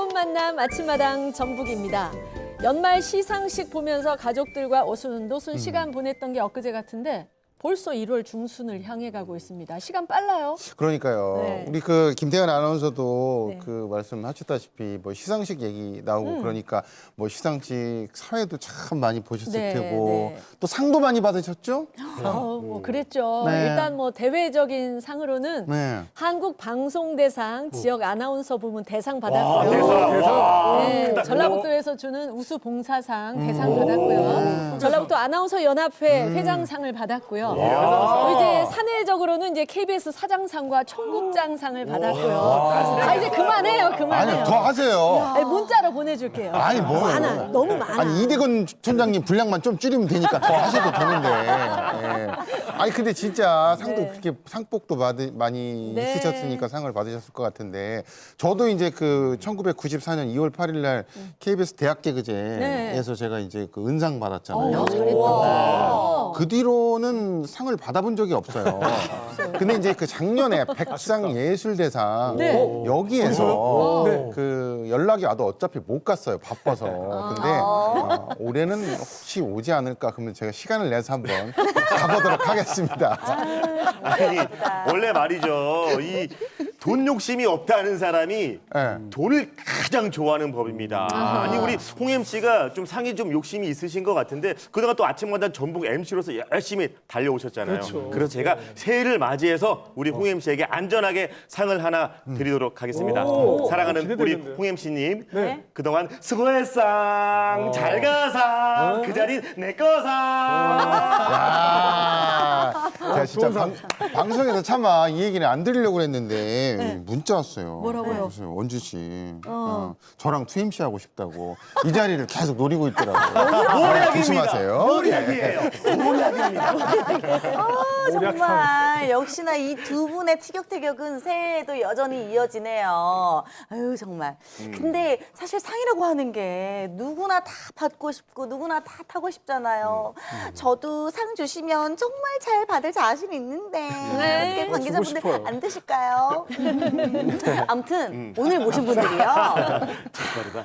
즐거운 만남 아침마당 전북입니다. 연말 시상식 보면서 가족들과 오순도순 시간 보냈던 게 엊그제 같은데 벌써 1월 중순을 향해 가고 있습니다. 시간 빨라요. 그러니까요. 네. 우리 그 김태현 아나운서도 네. 그 말씀하셨다시피 뭐 시상식 얘기 나오고 그러니까 뭐 시상식 사회도 참 많이 보셨을 네, 테고 네. 또 상도 많이 받으셨죠? 뭐 그랬죠. 네. 일단 뭐 대외적인 상으로는 네. 한국 방송대상 지역 아나운서 부문 대상 받았고요. 대상. 네, 전라북도에서 주는 우수 봉사상 대상 받았고요. 전라북도 아나운서 연합회 회장상을 받았고요. 또 이제 사내적으로는 이제 KBS 사장상과 총국장상을 받았고요. 아 이제 그만해요, 그만해요. 아니 더 하세요. 아니, 문자로 보내줄게요. 아니 뭐 많아, 너무 많아. 아니 이대건 촌장님 분량만 좀 줄이면 되니까 더 하셔도 되는데. 예. 아니 근데 진짜 상도 네. 그렇게 상복도 많이 네. 있으셨으니까 상을 받으셨을 것 같은데 저도 이제 그 1994년 2월 8일 날 KBS 대학 개그제에서 제가 이제 그 은상 받았잖아요. 그 뒤로는 상을 받아본 적이 없어요. 근데 이제 그 작년에 백상 예술대상 네. 여기에서 그 연락이 와도 어차피 못 갔어요. 바빠서. 근데 올해는 혹시 오지 않을까 그러면 제가 시간을 내서 한번 가보도록 하겠습니다. 아니 원래 말이죠. 이 돈 욕심이 없다는 사람이 네. 돈을 가장 좋아하는 법입니다. 아니 우리 홍 MC가 좀 상이 좀 욕심이 있으신 것 같은데 그동안 또 아침마다 전북 MC로서 열심히 달려오셨잖아요. 그래서 제가 새해를 맞이해서 우리 홍 MC에게 안전하게 상을 하나 드리도록 하겠습니다. 사랑하는 우리 홍 MC님 그동안 수고했상 잘 가상 그 자린 내 거상. 야, 제가 진짜 방송에서 차마 이 얘기는 안 드리려고 그랬는데 문자 왔어요. 뭐라고요? 그래서 원주 씨, 저랑 2MC 하고 싶다고 이 자리를 계속 노리고 있더라고요. 조심하세요. 노리약이에요. 노리약입니다. 정말 역시나 이 두 분의 티격태격은 새해에도 여전히 이어지네요. 아유 정말. 근데 사실 상이라고 하는 게 누구나 다 받고 싶고 누구나 다 타고 싶잖아요. 저도 상 주시면 정말 잘 받을 자신 있는데 네. 어떻게 관계자분들 안 드실까요? 아무튼 오늘 모신 분들이요.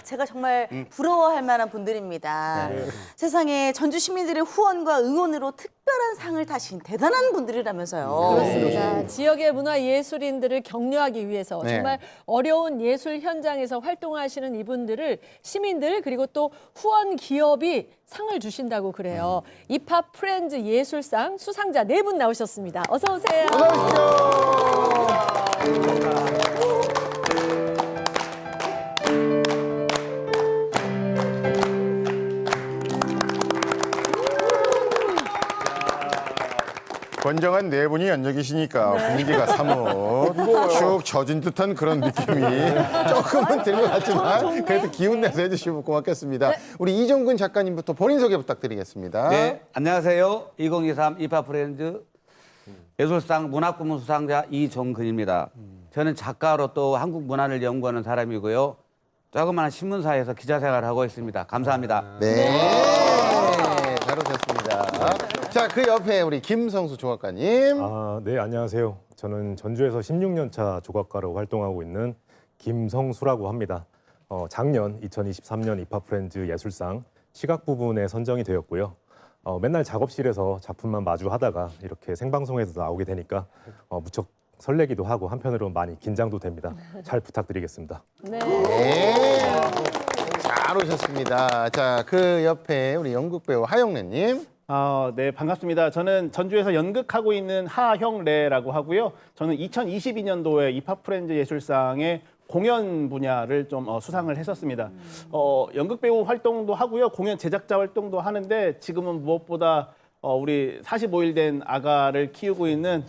제가 정말 부러워할 만한 분들입니다. 세상에 전주 시민들의 후원과 응원으로 특별한 상을 타신 대단한 분들이라면서요. 그렇습니다. 지역의 문화 예술인들을 격려하기 위해서 네. 정말 어려운 예술 현장에서 활동하시는 이분들을 시민들 그리고 또 후원 기업이 상을 주신다고 그래요. 입합 프렌즈 예술상 수상자 4분 나오셨습니다. 어서 오세요. 건정한 네 분이 앉아 계시니까 분위기가 사뭇 축 처진 듯한 그런 느낌이 조금은 들 것 같지만 그래도 기운 내서 해주시면 고맙겠습니다. 우리 이종근 작가님부터 본인 소개 부탁드리겠습니다. 네, 안녕하세요. 2023 입하 프렌즈 예술상 문학부문 수상자 이종근입니다. 저는 작가로 또 한국 문화를 연구하는 사람이고요. 조그마한 신문사에서 기자 생활을 하고 있습니다. 감사합니다. 네, 잘 오셨습니다. 자, 그 옆에 우리 김성수 조각가님. 네, 안녕하세요. 저는 전주에서 16년 차 조각가로 활동하고 있는 김성수라고 합니다. 작년 2023년 입하 프렌즈 예술상 시각 부분에 선정이 되었고요. 맨날 작업실에서 작품만 마주하다가 이렇게 생방송에서 나오게 되니까 무척 설레기도 하고 한편으로는 많이 긴장도 됩니다. 잘 부탁드리겠습니다. 네. 네, 잘 오셨습니다. 자, 그 옆에 우리 연극 배우 하영래님. 네, 반갑습니다. 저는 전주에서 연극하고 있는 하형래라고 하고요. 저는 2022년도에 입학 프렌즈 예술상의 공연 분야를 좀 수상을 했었습니다. 연극 배우 활동도 하고요. 공연 제작자 활동도 하는데 지금은 무엇보다 우리 45일 된 아가를 키우고 있는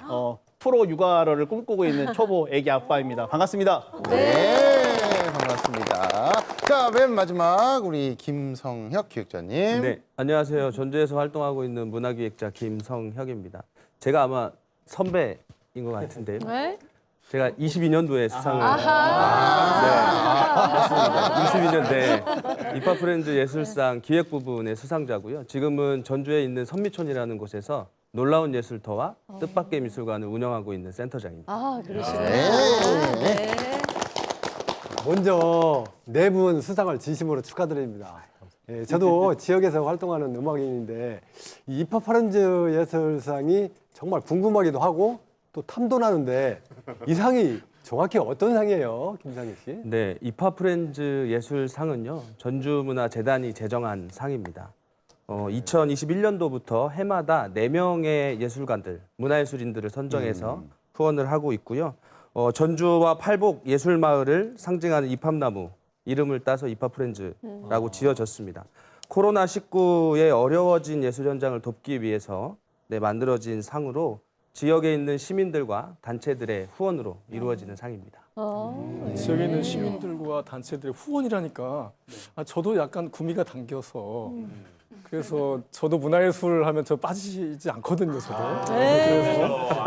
프로 육아를 꿈꾸고 있는 초보 애기 아빠입니다. 반갑습니다. 네, 반갑습니다. 자, 맨 마지막 우리 김성혁 기획자님. 네, 안녕하세요. 전주에서 활동하고 있는 문화기획자 김성혁입니다. 제가 아마 선배인 것 같은데요. 네. 제가 22년도에 수상을 아하. 22년대 입하 프렌즈 예술상 기획 부분의 수상자고요. 지금은 전주에 있는 선미촌이라는 곳에서 놀라운 예술터와 뜻밖의 미술관을 운영하고 있는 센터장입니다. 아, 그러시구나. 네. 네. 먼저 네 분 수상을 진심으로 축하드립니다. 예, 저도 지역에서 활동하는 음악인인데 이 이파프렌즈 예술상이 정말 궁금하기도 하고 또 탐도 나는데 이 상이 정확히 어떤 상이에요, 김상희 씨? 네, 이파프렌즈 예술상은요 전주문화재단이 제정한 상입니다. 2021년도부터 해마다 4명의 예술가들, 문화예술인들을 선정해서 후원을 하고 있고요. 전주와 팔복 예술마을을 상징하는 이팝나무 이름을 따서 이파프렌즈라고 지어졌습니다. 코로나19의 어려워진 예술 현장을 돕기 위해서 만들어진 상으로 지역에 있는 시민들과 단체들의 후원으로 이루어지는 상입니다. 지역에 있는 시민들과 단체들의 후원이라니까 저도 약간 구미가 당겨서 그래서 저도 문화예술 하면 저 빠지지 않거든요, 저도.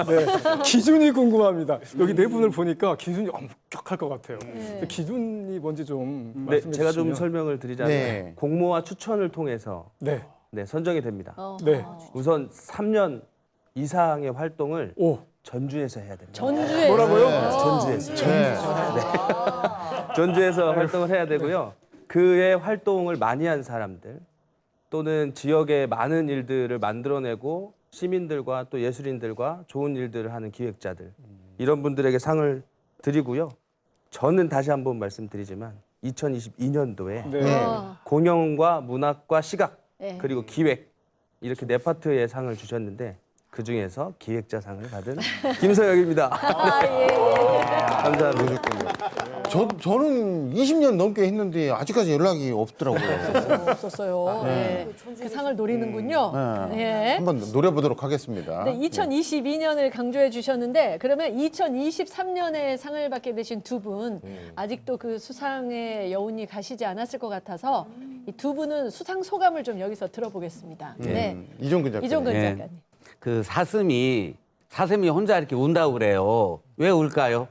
그래서 기준이 궁금합니다. 여기 네 분을 보니까 기준이 엄격할 것 같아요. 기준이 뭔지 좀 말씀해 제가 좀 주시면. 설명을 드리자면 공모와 추천을 통해서 선정이 됩니다. 네. 우선 3년 이상의 활동을 오. 전주에서 해야 됩니다. 전주에 뭐라고요? 전주에서. 전주에서 활동을 해야 되고요. 그의 활동을 많이 한 사람들 또는 지역의 많은 일들을 만들어내고 시민들과 또 예술인들과 좋은 일들을 하는 기획자들 이런 분들에게 상을 드리고요. 저는 다시 한번 말씀드리지만 2022년도에 공연과 문학과 시각 그리고 기획 이렇게 4파트의 상을 주셨는데 그중에서 기획자상을 받은 김서혁입니다. 감사합니다. 저는 20년 넘게 했는데 아직까지 연락이 없더라고요. 없었어요. 그 상을 노리는군요. 한번 노려보도록 하겠습니다. 2022년을 강조해 주셨는데 그러면 2023년에 상을 받게 되신 두 분 아직도 그 수상의 여운이 가시지 않았을 것 같아서 이 두 분은 수상 소감을 좀 여기서 들어보겠습니다. 이종근 작가님. 이종근 작가님. 그 사슴이 혼자 이렇게 운다고 그래요. 왜 울까요?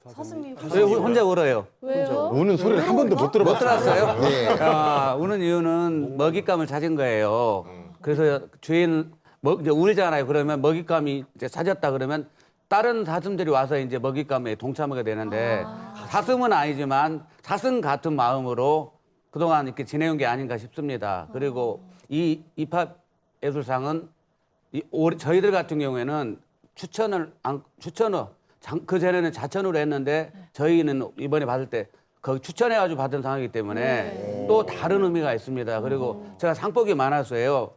사슴이 왜 혼자 울어요? 왜요? 우는 소리를 한 번도 못 들어봤어요. 못 들었어요? 예. 우는 이유는 먹잇감을 찾은 거예요. 그래서 주인 이제 울잖아요. 그러면 먹잇감이 이제 찾았다 그러면 다른 사슴들이 와서 이제 먹잇감에 동참하게 되는데 사슴은 아니지만 사슴 같은 마음으로 그동안 이렇게 지내온 게 아닌가 싶습니다. 그리고 이 이팝 예술상은 저희들 같은 경우에는 그 전에는 자천으로 했는데 저희는 이번에 받을 때 거기 추천해가지고 받은 상이기 때문에 또 다른 의미가 있습니다. 그리고 제가 상복이 많았어요.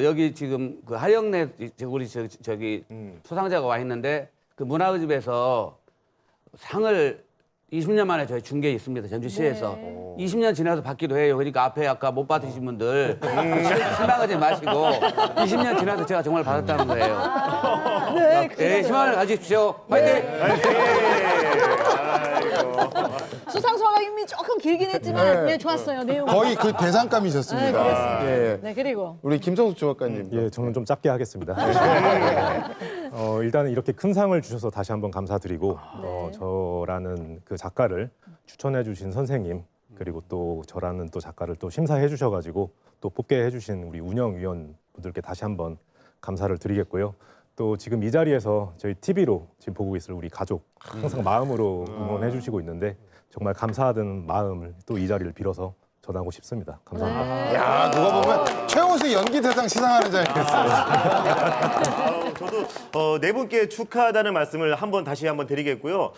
여기 지금 그 하영래 우리 저기 수상자가 와 있는데 그 문화집에서 상을 20년 만에 저희 준 게 있습니다. 전주시에서. 20년 지나서 받기도 해요. 그러니까 앞에 아까 못 받으신 분들 실망하지 마시고 20년 지나서 제가 정말 받았다는 거예요. 희망을 가지십시오. 화이팅! 수상 소감이 조금 길긴 했지만 좋았어요. 내용. 거의 그 대상감이셨습니다. 네, 그리고 우리 김성수 조각가님. 예, 저는 좀 짧게 하겠습니다. 일단은 이렇게 큰 상을 주셔서 다시 한번 감사드리고 저라는 그 작가를 추천해 주신 선생님 그리고 또 저라는 또 작가를 또 심사해 주셔가지고 또 뽑게 해주신 우리 운영위원 분들께 다시 한번 감사를 드리겠고요. 또 지금 이 자리에서 저희 TV로 지금 보고 있을 우리 가족 항상 마음으로 응원해 주시고 있는데 정말 감사하다는 마음을 또 이 자리를 빌어서 전하고 싶습니다. 감사합니다. 야, 누가 보면 최우수 연기 대상 시상하는 자리였어요. 저도 네 분께 축하하다는 말씀을 다시 한번 드리겠고요.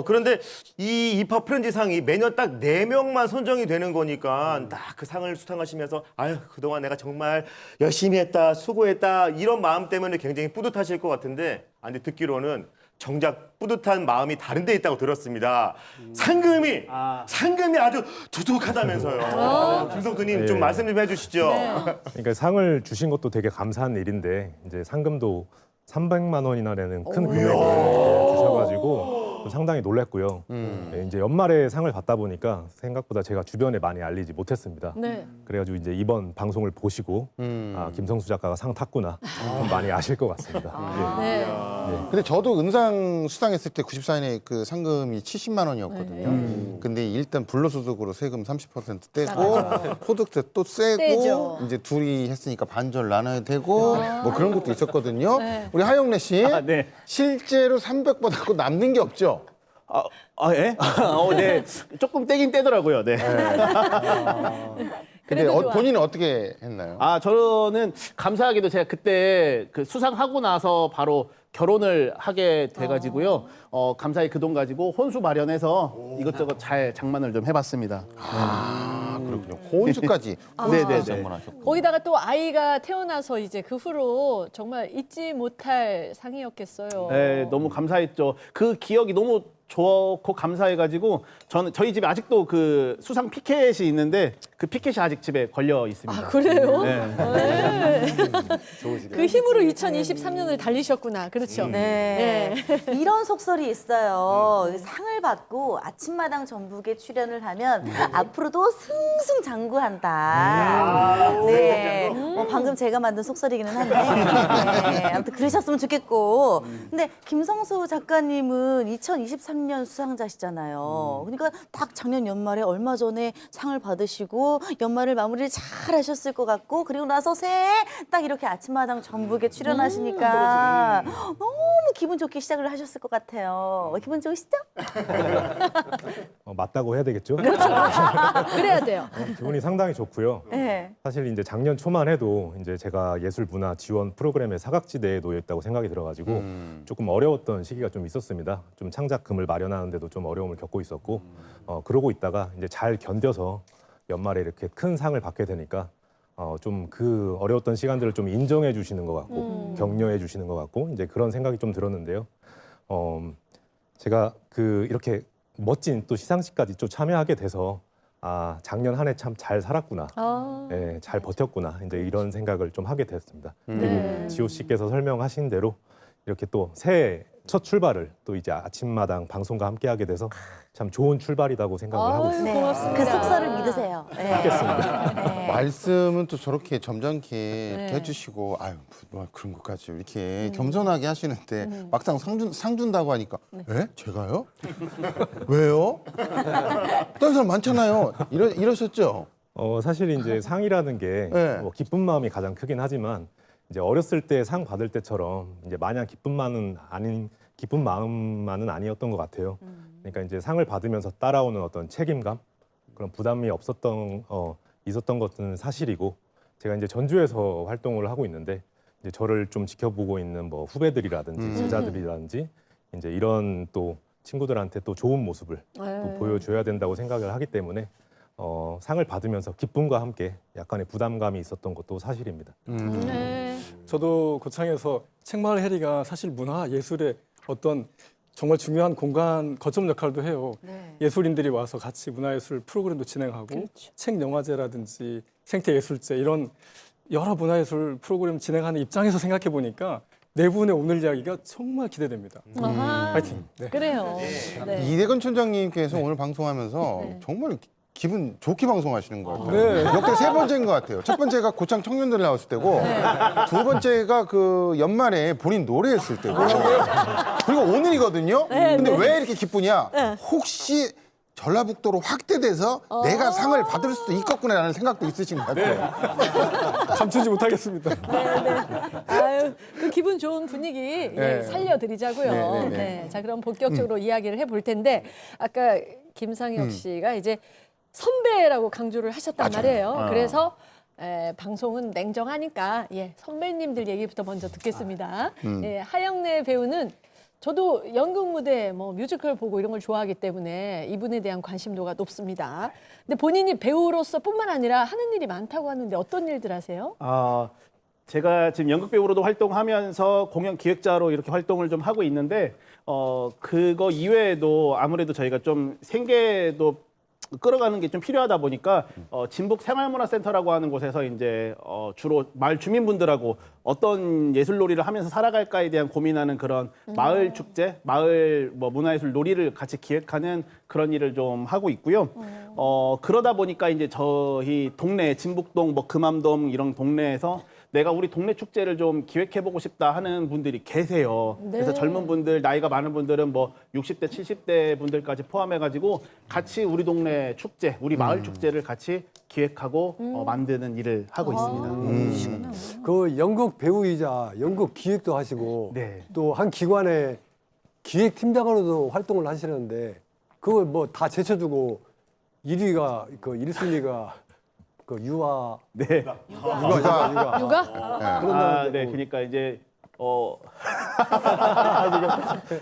그런데 이 이파프렌즈 상이 매년 딱 4명만 선정이 되는 거니까 딱 그 상을 수상하시면서 아유 그동안 내가 정말 열심히 했다 수고했다 이런 마음 때문에 굉장히 뿌듯하실 것 같은데 근데 듣기로는 정작 뿌듯한 마음이 다른 데 있다고 들었습니다. 상금이 아주 두둑하다면서요. 김성수님 좀 말씀 좀 해주시죠. 그러니까 상을 주신 것도 되게 감사한 일인데 이제 상금도 300만 원이나 되는 큰 금액을 주셔가지고 상당히 놀랐고요. 이제 연말에 상을 받다 보니까 생각보다 제가 주변에 많이 알리지 못했습니다. 그래가지고 이제 이번 방송을 보시고 김성수 작가가 상 탔구나 좀 많이 아실 것 같습니다. 근데 저도 은상 수상했을 때 94년에 그 상금이 70만 원이었거든요. 근데 일단 불로소득으로 세금 30% 떼고 소득세 또 떼고 떼죠. 이제 둘이 했으니까 반절 나눠야 되고 뭐 그런 것도 있었거든요. 우리 하영래 씨 실제로 300 받았고 남는 게 없죠? 예? 네. 조금 떼긴 떼더라고요. 네. 근데 그래도 좋아. 본인은 어떻게 했나요? 저는 감사하게도 제가 그때 그 수상하고 나서 바로 결혼을 하게 돼가지고요. 감사히 그 돈 가지고 혼수 마련해서 이것저것 잘 장만을 좀 해봤습니다. 그렇군요. 혼수까지. 네네네. 장만하셨고. 거기다가 또 아이가 태어나서 이제 그 후로 정말 잊지 못할 상이었겠어요. 네, 너무 감사했죠. 그 기억이 너무 좋고 감사해가지고 저희 집에 아직도 그 수상 피켓이 있는데 그 피켓이 아직 집에 걸려 있습니다. 아, 그래요? 네. 네. 그 힘으로 2023년을 달리셨구나. 그렇죠. 네. 이런 속설이 있어요. 상을 받고 아침마당 전북에 출연을 하면 앞으로도 승승장구한다. 네. 방금 제가 만든 속설이기는 한데 네. 아무튼 그러셨으면 좋겠고. 근데 김성수 작가님은 2023년 수상자시잖아요. 그러니까 딱 작년 연말에 얼마 전에 상을 받으시고 연말을 마무리를 잘 하셨을 것 같고 그리고 나서 새해 딱 이렇게 아침마당 전북에 출연하시니까 너무 기분 좋게 시작을 하셨을 것 같아요. 기분 좋으시죠? 맞다고 해야 되겠죠? 그래야 돼요. 기분이 상당히 좋고요. 네. 사실 이제 작년 초만 해도 이제 제가 예술문화 지원 프로그램의 사각지대에 놓여 있다고 생각이 들어가지고 조금 어려웠던 시기가 좀 있었습니다. 좀 창작금을 마련하는데도 좀 어려움을 겪고 있었고 그러고 있다가 이제 잘 견뎌서 연말에 이렇게 큰 상을 받게 되니까 좀 그 어려웠던 시간들을 좀 인정해 주시는 것 같고 격려해 주시는 것 같고 이제 그런 생각이 좀 들었는데요. 제가 그 이렇게 멋진 또 시상식까지 좀 참여하게 돼서 작년 한 해 참 잘 살았구나, 예, 잘 버텼구나 이제 이런 생각을 좀 하게 됐습니다. 그리고 지호 씨께서 설명하신 대로 이렇게 또 새해 첫 출발을 또 이제 아침마당 방송과 함께하게 돼서 참 좋은 출발이라고 생각을 하고 있습니다. 네. 고맙습니다. 그 속설을 믿으세요. 네. 네. 말씀은 또 저렇게 점잖게 네. 이렇게 해주시고 아유 뭐 그런 것까지 이렇게 겸손하게 하시는데 막상 상 준다고 하니까 에? 제가요? 왜요? 다른 사람 많잖아요. 이러셨죠? 사실 이제 상이라는 게 네. 뭐 기쁜 마음이 가장 크긴 하지만 이제 어렸을 때 상 받을 때처럼 이제 마냥 기쁜 마음만은 아니었던 것 같아요. 그러니까 이제 상을 받으면서 따라오는 어떤 책임감, 그런 부담이 있었던 것은 사실이고, 제가 이제 전주에서 활동을 하고 있는데 이제 저를 좀 지켜보고 있는 뭐 후배들이라든지 제자들이라든지 이제 이런 또 친구들한테 또 좋은 모습을 또 보여줘야 된다고 생각을 하기 때문에 상을 받으면서 기쁨과 함께 약간의 부담감이 있었던 것도 사실입니다. 네. 저도 고창에서 책마을 해리가 사실 문화 예술의 어떤 정말 중요한 공간 거점 역할도 해요. 네. 예술인들이 와서 같이 문화예술 프로그램도 진행하고 그렇죠. 책 영화제라든지 생태예술제 이런 여러 문화예술 프로그램 진행하는 입장에서 생각해 보니까 네 분의 오늘 이야기가 정말 기대됩니다. 아하. 파이팅. 네. 그래요. 네. 이대건 촌장님께서 오늘 방송하면서 정말 기분 좋게 방송하시는 것 같아요. 네. 역대 세 번째인 것 같아요. 첫 번째가 고창 청년들 나왔을 때고, 두 번째가 그 연말에 본인 노래했을 때고, 그리고 오늘이거든요. 근데 왜 이렇게 기쁘냐? 혹시 전라북도로 확대돼서 내가 상을 받을 수도 있겠구나라는 생각도 있으신 것 같아요. 감추지 못하겠습니다. 아유, 그 기분 좋은 분위기 예, 살려드리자고요. 네, 네, 네. 네. 자, 그럼 본격적으로 이야기를 해볼 텐데 아까 김상혁 씨가 이제 선배라고 강조를 하셨단 말이에요. 그래서 방송은 냉정하니까 선배님들 얘기부터 먼저 듣겠습니다. 하영래 배우는 저도 연극 무대, 뭐 뮤지컬 보고 이런 걸 좋아하기 때문에 이분에 대한 관심도가 높습니다. 근데 본인이 배우로서뿐만 아니라 하는 일이 많다고 하는데 어떤 일들 하세요? 제가 지금 연극 배우로도 활동하면서 공연 기획자로 이렇게 활동을 좀 하고 있는데 그거 이외에도 아무래도 저희가 좀 생계도 끌어가는 게 좀 필요하다 보니까 진북 생활문화센터라고 하는 곳에서 이제 주로 마을 주민분들하고 어떤 예술놀이를 하면서 살아갈까에 대한 고민하는 그런 마을 축제, 마을 뭐 문화예술 놀이를 같이 기획하는 그런 일을 좀 하고 있고요. 그러다 보니까 이제 저희 동네 진북동, 뭐 금암동 이런 동네에서 내가 우리 동네 축제를 좀 기획해보고 싶다 하는 분들이 계세요. 그래서 젊은 분들, 나이가 많은 분들은 뭐 60대, 70대 분들까지 포함해가지고 같이 우리 동네 축제, 우리 마을 축제를 같이 기획하고 만드는 일을 하고 있습니다. 그 연극 배우이자 연극 기획도 하시고 네. 또 한 기관의 기획팀장으로도 활동을 하시는데 그걸 뭐 다 제쳐두고 1위가 그 1순위가 그 유아 네. 육아? 아, 네. 그러니까 이제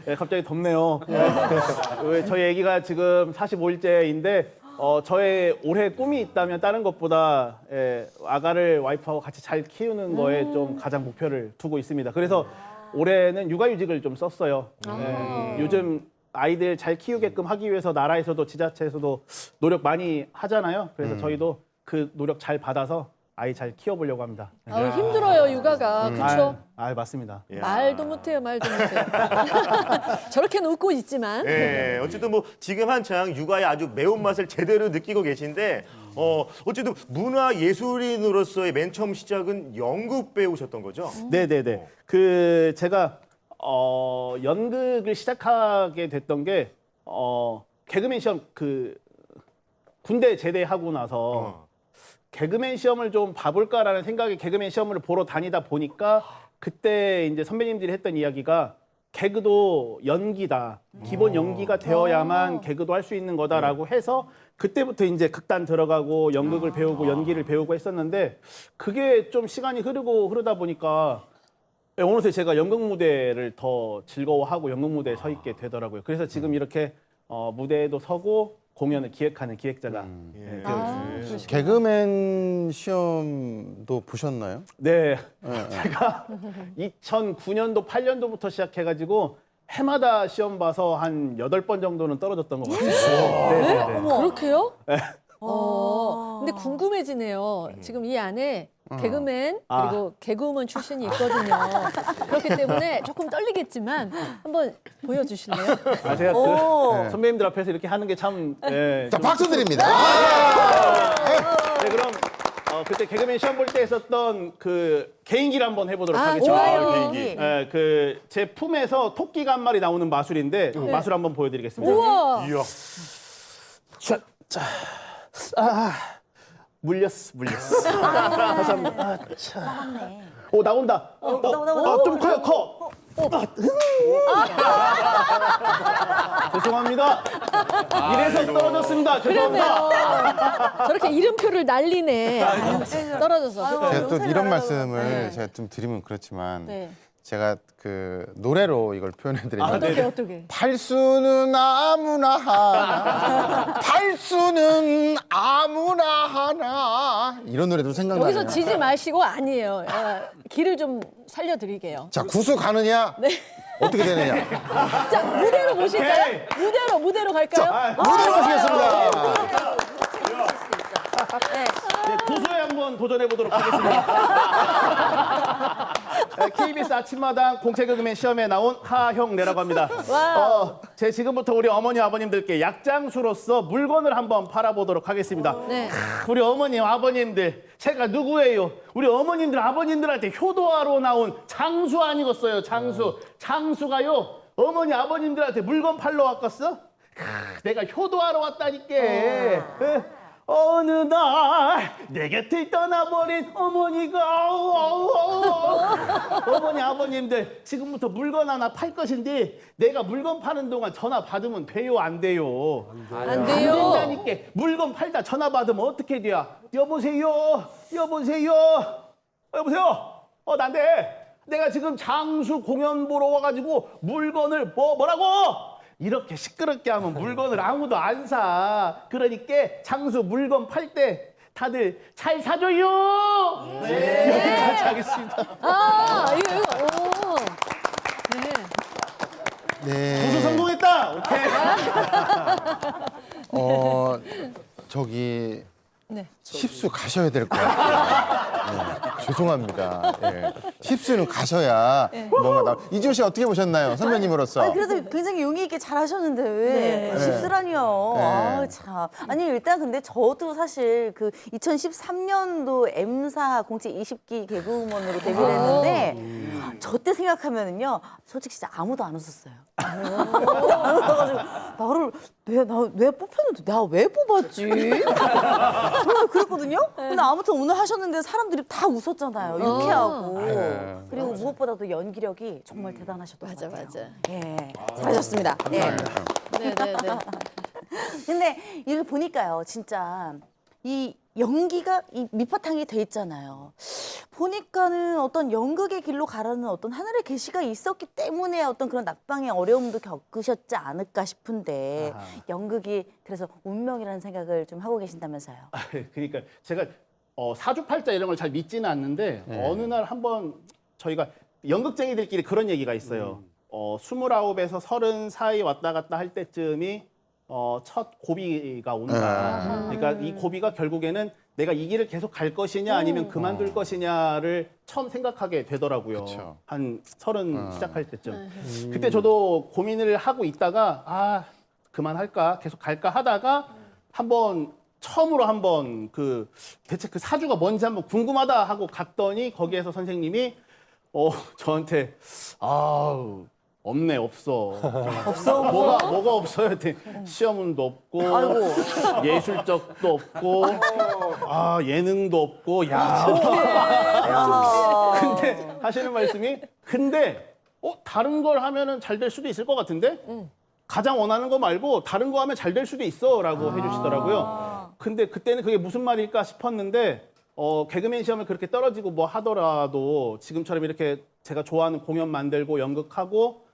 네, 갑자기 덥네요. 저희 아기가 지금 45일째인데 저의 올해 꿈이 있다면 다른 것보다 아가를 와이프하고 같이 잘 키우는 거에 좀 가장 목표를 두고 있습니다. 그래서 올해는 육아휴직을 좀 썼어요. 요즘 아이들 잘 키우게끔 하기 위해서 나라에서도 지자체에서도 노력 많이 하잖아요. 그래서 저희도 그 노력 잘 받아서 아이 잘 키워보려고 합니다. 힘들어요, 육아가. 그렇죠? 맞습니다. 말도 못해요, 말도 못해요. 저렇게는 웃고 있지만. 네, 어쨌든 뭐 지금 한창 육아의 아주 매운맛을 제대로 느끼고 계신데 어쨌든 문화예술인으로서의 맨 처음 시작은 연극 배우셨던 거죠? 네네네. 그 제가 연극을 시작하게 됐던 게 개그맨 시험 그 군대 제대하고 나서 개그맨 시험을 좀 봐볼까라는 생각에 개그맨 시험을 보러 다니다 보니까 그때 이제 선배님들이 했던 이야기가 개그도 연기다. 기본 연기가 되어야만 개그도 할 수 있는 거다라고 해서 그때부터 이제 극단 들어가고 연극을 배우고 연기를 배우고 했었는데 그게 좀 시간이 흐르다 보니까 어느새 제가 연극 무대를 더 즐거워하고 연극 무대에 서 있게 되더라고요. 그래서 지금 이렇게 무대에도 서고 공연을 기획하는 기획자가 되어 있습니다. 개그맨 시험도 보셨나요? 네, 제가 2009년도, 8년도부터 시작해가지고 해마다 시험 봐서 한 8번 정도는 떨어졌던 것 같아요. 그렇게요? 근데 궁금해지네요. 지금 이 안에 개그맨 그리고 개그우먼 출신이 있거든요. 그렇기 때문에 조금 떨리겠지만 한번 보여주실래요? 제가 그 선배님들 앞에서 이렇게 하는 게 참 자, 박수 드립니다. 네, 그럼 그때 개그맨 시험 볼 때 했었던 그 개인기를 한번 해보도록 하겠습니다. 좋아요. 개인기. 그 제 품에서 토끼가 한 마리 나오는 마술인데 마술 한번 보여드리겠습니다. 우와. 이야. 물렸어. 감사합니다. 오 나온다. 좀 커요. 죄송합니다. 이래서 떨어졌습니다. 죄송합니다. 그러네요. 저렇게 이름표를 날리네. 떨어져서. 제가 또 이런 말씀을 제가 좀 드리면 그렇지만 네. 제가 그 노래로 이걸 표현해드리면 어떻게? 팔수는 아무나 하나 팔수는 아무나 하나 이런 노래도 생각나요. 여기서 지지 마시고 아니에요. 길을 좀 살려드리게요. 자, 구수 가느냐? 네. 어떻게 되느냐? 자, 무대로 모실까요? 무대로 갈까요? 무대로 모시겠습니다. 네, 구수에 한번 도전해 보도록 하겠습니다. KBS 아침마당 공채 개그맨 시험에 나온 하형래라고 합니다. 제 지금부터 우리 어머니 아버님들께 약장수로서 물건을 한번 팔아보도록 하겠습니다. 네. 우리 어머님 아버님들 제가 누구예요? 우리 어머님들 아버님들한테 효도하러 나온 장수 아니겠어요? 장수가요 어머니 아버님들한테 물건 팔러 왔겠어? 내가 효도하러 왔다니까. 어느 날 내 곁을 떠나버린 어머니가 어머니 아버님들 지금부터 물건 하나 팔 것인데 내가 물건 파는 동안 전화 받으면 돼요 안 돼요? 안 돼요. 안 된다니까. 물건 팔다 전화 받으면 어떻게 돼요? 여보세요 난데 내가 지금 장수 공연 보러 와가지고 물건을 뭐라고? 이렇게 시끄럽게 하면 물건을 아무도 안 사. 그러니까 장수 물건 팔 때 다들 잘 사줘요. 네. 여기까지 하겠습니다. 이거. 네. 네. 구수 성공했다. 오케이. 저기 네. 십수 가셔야 될 것 같아요. 네, 죄송합니다. 예. 십수는 가셔야 뭔가 이지호 씨 어떻게 보셨나요, 선배님으로서? 그래도 굉장히 용의 있게 잘하셨는데 왜 네. 십수라니요? 네. 참. 아니 일단 근데 저도 사실 그 2013년도 M사 공채 20기 개그우먼으로 데뷔를 했는데 저 때 생각하면은요, 솔직히 진짜 아무도 안 웃었어요. 나를 왜 뽑혔는데 나 왜 뽑았지? 저는 그랬거든요. 근데 아무튼 오늘 하셨는데 사람들이 다 웃었잖아요. 유쾌하고 그리고 무엇보다도 연기력이 정말 대단하셨던 것 같아요. 맞아. 예, 잘하셨습니다. 예. 네네네. 근데 이거 보니까요, 진짜 이 연기가 이 밑바탕이 돼 있잖아요. 보니까는 어떤 연극의 길로 가라는 어떤 하늘의 계시가 있었기 때문에 어떤 그런 낙방의 어려움도 겪으셨지 않을까 싶은데 연극이 그래서 운명이라는 생각을 좀 하고 계신다면서요. 그러니까 제가 사주팔자 이런 걸 잘 믿지는 않는데 어느 날 한번 저희가 연극쟁이들끼리 그런 얘기가 있어요. 29에서 30 사이 왔다 갔다 할 때쯤이 첫 고비가 온다. 그러니까 이 고비가 결국에는 내가 이 길을 계속 갈 것이냐 아니면 그만둘 것이냐를 처음 생각하게 되더라고요. 그쵸. 한 30 시작할 때쯤. 그때 저도 고민을 하고 있다가 그만할까 계속 갈까 하다가 처음으로 한번 대체 그 사주가 뭔지 한번 궁금하다 하고 갔더니 거기에서 선생님이 저한테 없네 없어. 뭐가 없어요? 했더니 시험운도 없고 예술적도 없고 예능도 없고 근데 하시는 말씀이 다른 걸 하면은 잘 될 수도 있을 것 같은데 가장 원하는 거 말고 다른 거 하면 잘 될 수도 있어라고 해주시더라고요. 근데 그때는 그게 무슨 말일까 싶었는데 개그맨 시험을 그렇게 떨어지고 뭐 하더라도 지금처럼 이렇게 제가 좋아하는 공연 만들고 연극하고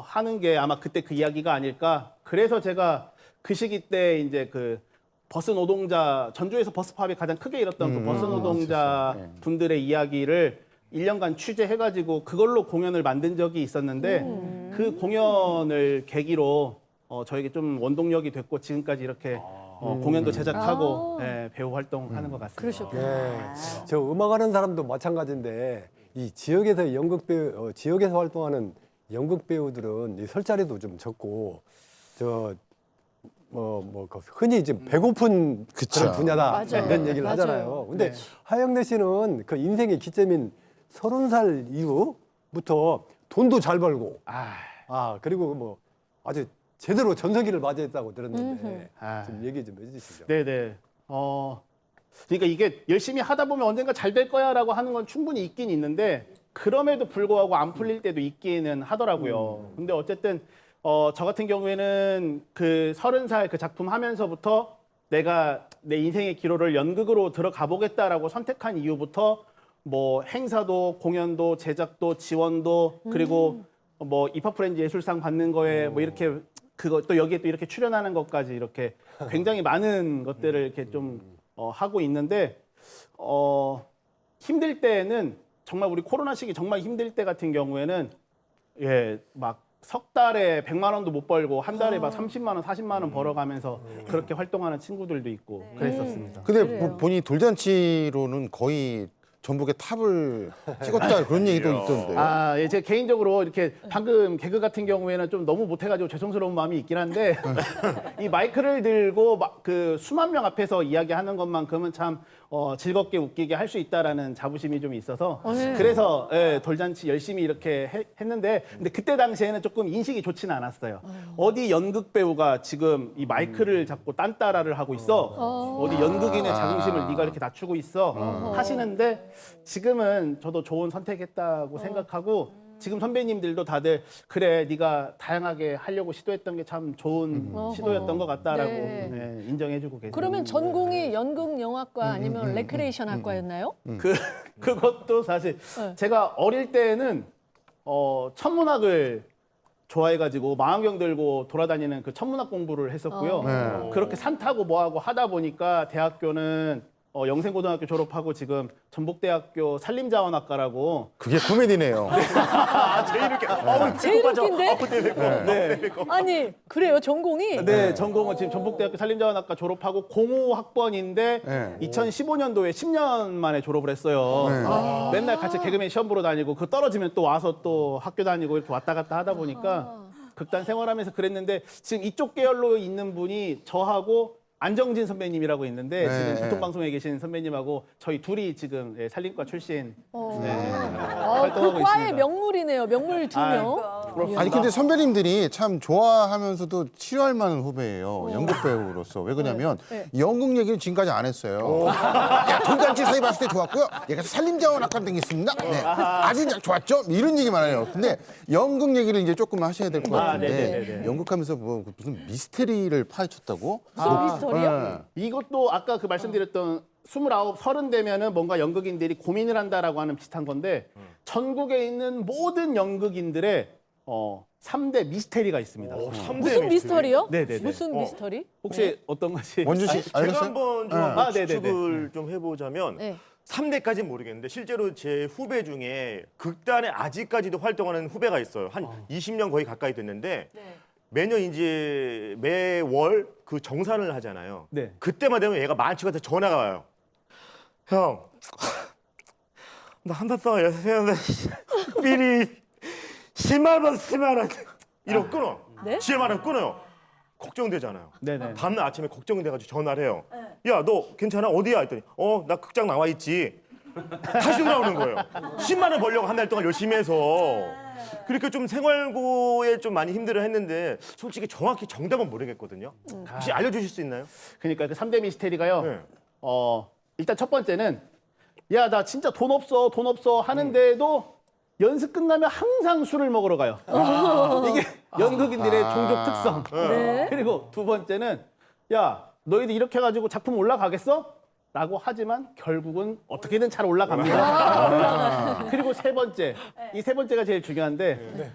하는 게 아마 그때 그 이야기가 아닐까. 그래서 제가 그 시기 때 이제 그 버스 노동자, 전주에서 버스팝이 가장 크게 일었던 그 버스 노동자 분들의 이야기를 1년간 취재해가지고 그걸로 공연을 만든 적이 있었는데 그 공연을 계기로 저에게 좀 원동력이 됐고 지금까지 이렇게 공연도 제작하고 배우 활동하는 것 같습니다. 그러셨구나. 저 음악하는 사람도 마찬가지인데 이 지역에서 연극 배우, 지역에서 활동하는 연극 배우들은 이 설 자리도 좀 적고 흔히 이제 배고픈 그런 분야다 맞아요. 이런 얘기를 맞아요. 하잖아요. 근데 하영래 씨는 그 인생의 기점인 30살 이후부터 돈도 잘 벌고 그리고 뭐 아주 제대로 전성기를 맞이했다고 들었는데 좀 얘기 좀 해주시죠. 네네. 그러니까 이게 열심히 하다 보면 언젠가 잘 될 거야라고 하는 건 충분히 있긴 있는데 그럼에도 불구하고 안 풀릴 때도 있기는 하더라고요. 근데 어쨌든 저 같은 경우에는 그 30살 그 작품 하면서부터 내가 내 인생의 기로를 연극으로 들어가 보겠다라고 선택한 이후부터 뭐 행사도 공연도 제작도 지원도 그리고 뭐 입학프렌즈 예술상 받는 거에 뭐 이렇게 또 여기에 또 이렇게 출연하는 것까지 이렇게 굉장히 많은 것들을 이렇게 좀 하고 있는데 힘들 때는 정말 우리 코로나 시기 정말 힘들 때 같은 경우에는 막 석 달에 100만 원도 못 벌고 한 달에 막 30만 원, 40만 원 벌어가면서 그렇게 활동하는 친구들도 있고 그랬었습니다. 근데 본인이 돌잔치로는 거의 전북의 탑을 찍었다 그런 얘기도 있던데요. 제가 개인적으로 이렇게 방금 개그 같은 경우에는 좀 너무 못해가지고 죄송스러운 마음이 있긴 한데 이 마이크를 들고 그 수만 명 앞에서 이야기하는 것만큼은 참 즐겁게 웃기게 할 수 있다라는 자부심이 좀 있어서 그래서 돌잔치 열심히 이렇게 했는데 근데 그때 당시에는 조금 인식이 좋지는 않았어요. 어디 연극 배우가 지금 이 마이크를 잡고 딴따라를 하고 있어? 어디 연극인의 자긍심을 네가 이렇게 낮추고 있어? 하시는데 지금은 저도 좋은 선택했다고 생각하고 지금 선배님들도 다들 그래 네가 다양하게 하려고 시도했던 게 참 좋은 시도였던 것 같다라고 인정해주고 계세요. 그러면 전공이 연극영화과 아니면 레크레이션 학과였나요? 그것도 사실 제가 어릴 때는 천문학을 좋아해가지고 망원경 들고 돌아다니는 그 천문학 공부를 했었고요. 그렇게 산 타고 뭐하고 하다 보니까 대학교는 영생고등학교 졸업하고 지금 전북대학교 산림자원학과라고 그게 코미디네요. 제일 웃긴데? 아니 그래요 전공이? 네, 전공은 지금 전북대학교 산림자원학과 졸업하고 05학번인데 2015년도에 10년 만에 졸업을 했어요. 맨날 같이 개그맨 시험 보러 다니고 그 떨어지면 또 와서 또 학교 다니고 이렇게 왔다 갔다 하다 보니까 극단 생활하면서 그랬는데 지금 이쪽 계열로 있는 분이 저하고 안정진 선배님이라고 있는데 지금 교통방송에 계신 선배님하고 저희 둘이 지금 산림과 출신 그 활동하고 과의 있습니다. 명물이네요. 명물 두 명. 아니 근데 선배님들이 참 좋아하면서도 싫어할 만한 후배예요. 연극 배우로서. 왜 그러냐면 연극 얘기를 지금까지 안 했어요. 야, 돌잔치 사이 봤을 때 좋았고요. 얘가 살림자원 악감 땡겼습니다. 네. 아주 좋았죠? 이런 얘기만 해요. 근데 연극 얘기를 이제 조금 하셔야 될 것 같은데 연극하면서 뭐 무슨 미스테리를 파헤쳤다고? 무슨 미스터리요? 네. 이것도 아까 그 말씀드렸던 29, 30 되면은 뭔가 연극인들이 고민을 한다라고 하는 비슷한 건데 전국에 있는 모든 연극인들의 3대 미스테리가 있습니다. 무슨 미스터리요? 네네네. 무슨 미스터리? 혹시 어떤 것이? 원주 씨 제가 알겠어요? 한번 좀 아, 네네네. 추측을 좀 해보자면 네. 3대까지는 모르겠는데 실제로 제 후배 중에 극단에 아직까지도 활동하는 후배가 있어요. 한 20년 거의 가까이 됐는데 매년 이제 매월 그 정산을 하잖아요. 네. 그때만 되면 얘가 만취가 전화가 와요. 형, 나 한 달 동안 연습했는데 미리 10만 원, 10만 원 이러고 끊어. 네? 10만 원 끊어요. 걱정되잖아요. 네네. 다음날 아침에 걱정돼가지고 전화를 해요. 야, 너 괜찮아? 어디야? 했더니 나 극장 나와 있지. 다시 돌아오는 거예요. 10만 원 벌려고 한 달 동안 열심히 해서. 그렇게 좀 생활고에 좀 많이 힘들어 했는데 솔직히 정확히 정답은 모르겠거든요. 혹시 알려주실 수 있나요? 그러니까 그 3대 미스테리가요. 네. 일단 첫 번째는 야, 나 진짜 돈 없어 하는데도 연습 끝나면 항상 술을 먹으러 가요. 이게 연극인들의 종족 특성. 네. 그리고 두 번째는 야, 너희들 이렇게 해가지고 작품 올라가겠어? 라고 하지만 결국은 어떻게든 잘 올라갑니다. 그리고 세 번째, 이 세 번째가 제일 중요한데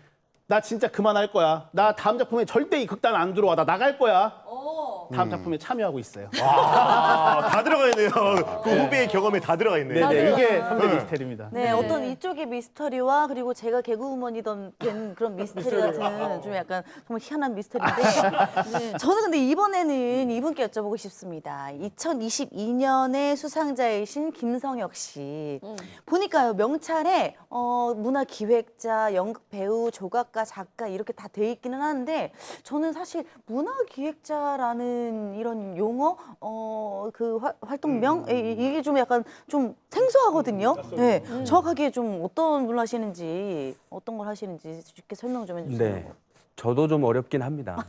나 진짜 그만할 거야. 나 다음 작품에 절대 이 극단 안 들어와. 나 나갈 거야. 다음 작품에 참여하고 있어요. 다 들어가 있네요. 그 후배의 경험에 다 들어가 있네요. 네네, 이게 3대 미스테리입니다. 네, 어떤 이쪽의 미스터리와 그리고 제가 개그우먼이던 된 그런 미스터리 같은 좀 약간 정말 희한한 미스터리인데 저는 근데 이번에는 이분께 여쭤보고 싶습니다. 2022년의 수상자이신 김성혁 씨. 보니까요, 명찰에 문화기획자, 연극배우, 조각가, 작가 이렇게 다 돼 있기는 하는데 저는 사실 문화기획자라는 이런 용어, 그 활동명 이게 좀 약간 좀 생소하거든요. 네, 정확하게 좀 어떤 걸 하시는지 어떤 걸 하시는지 쉽게 설명 좀 해주세요. 네. 저도 좀 어렵긴 합니다.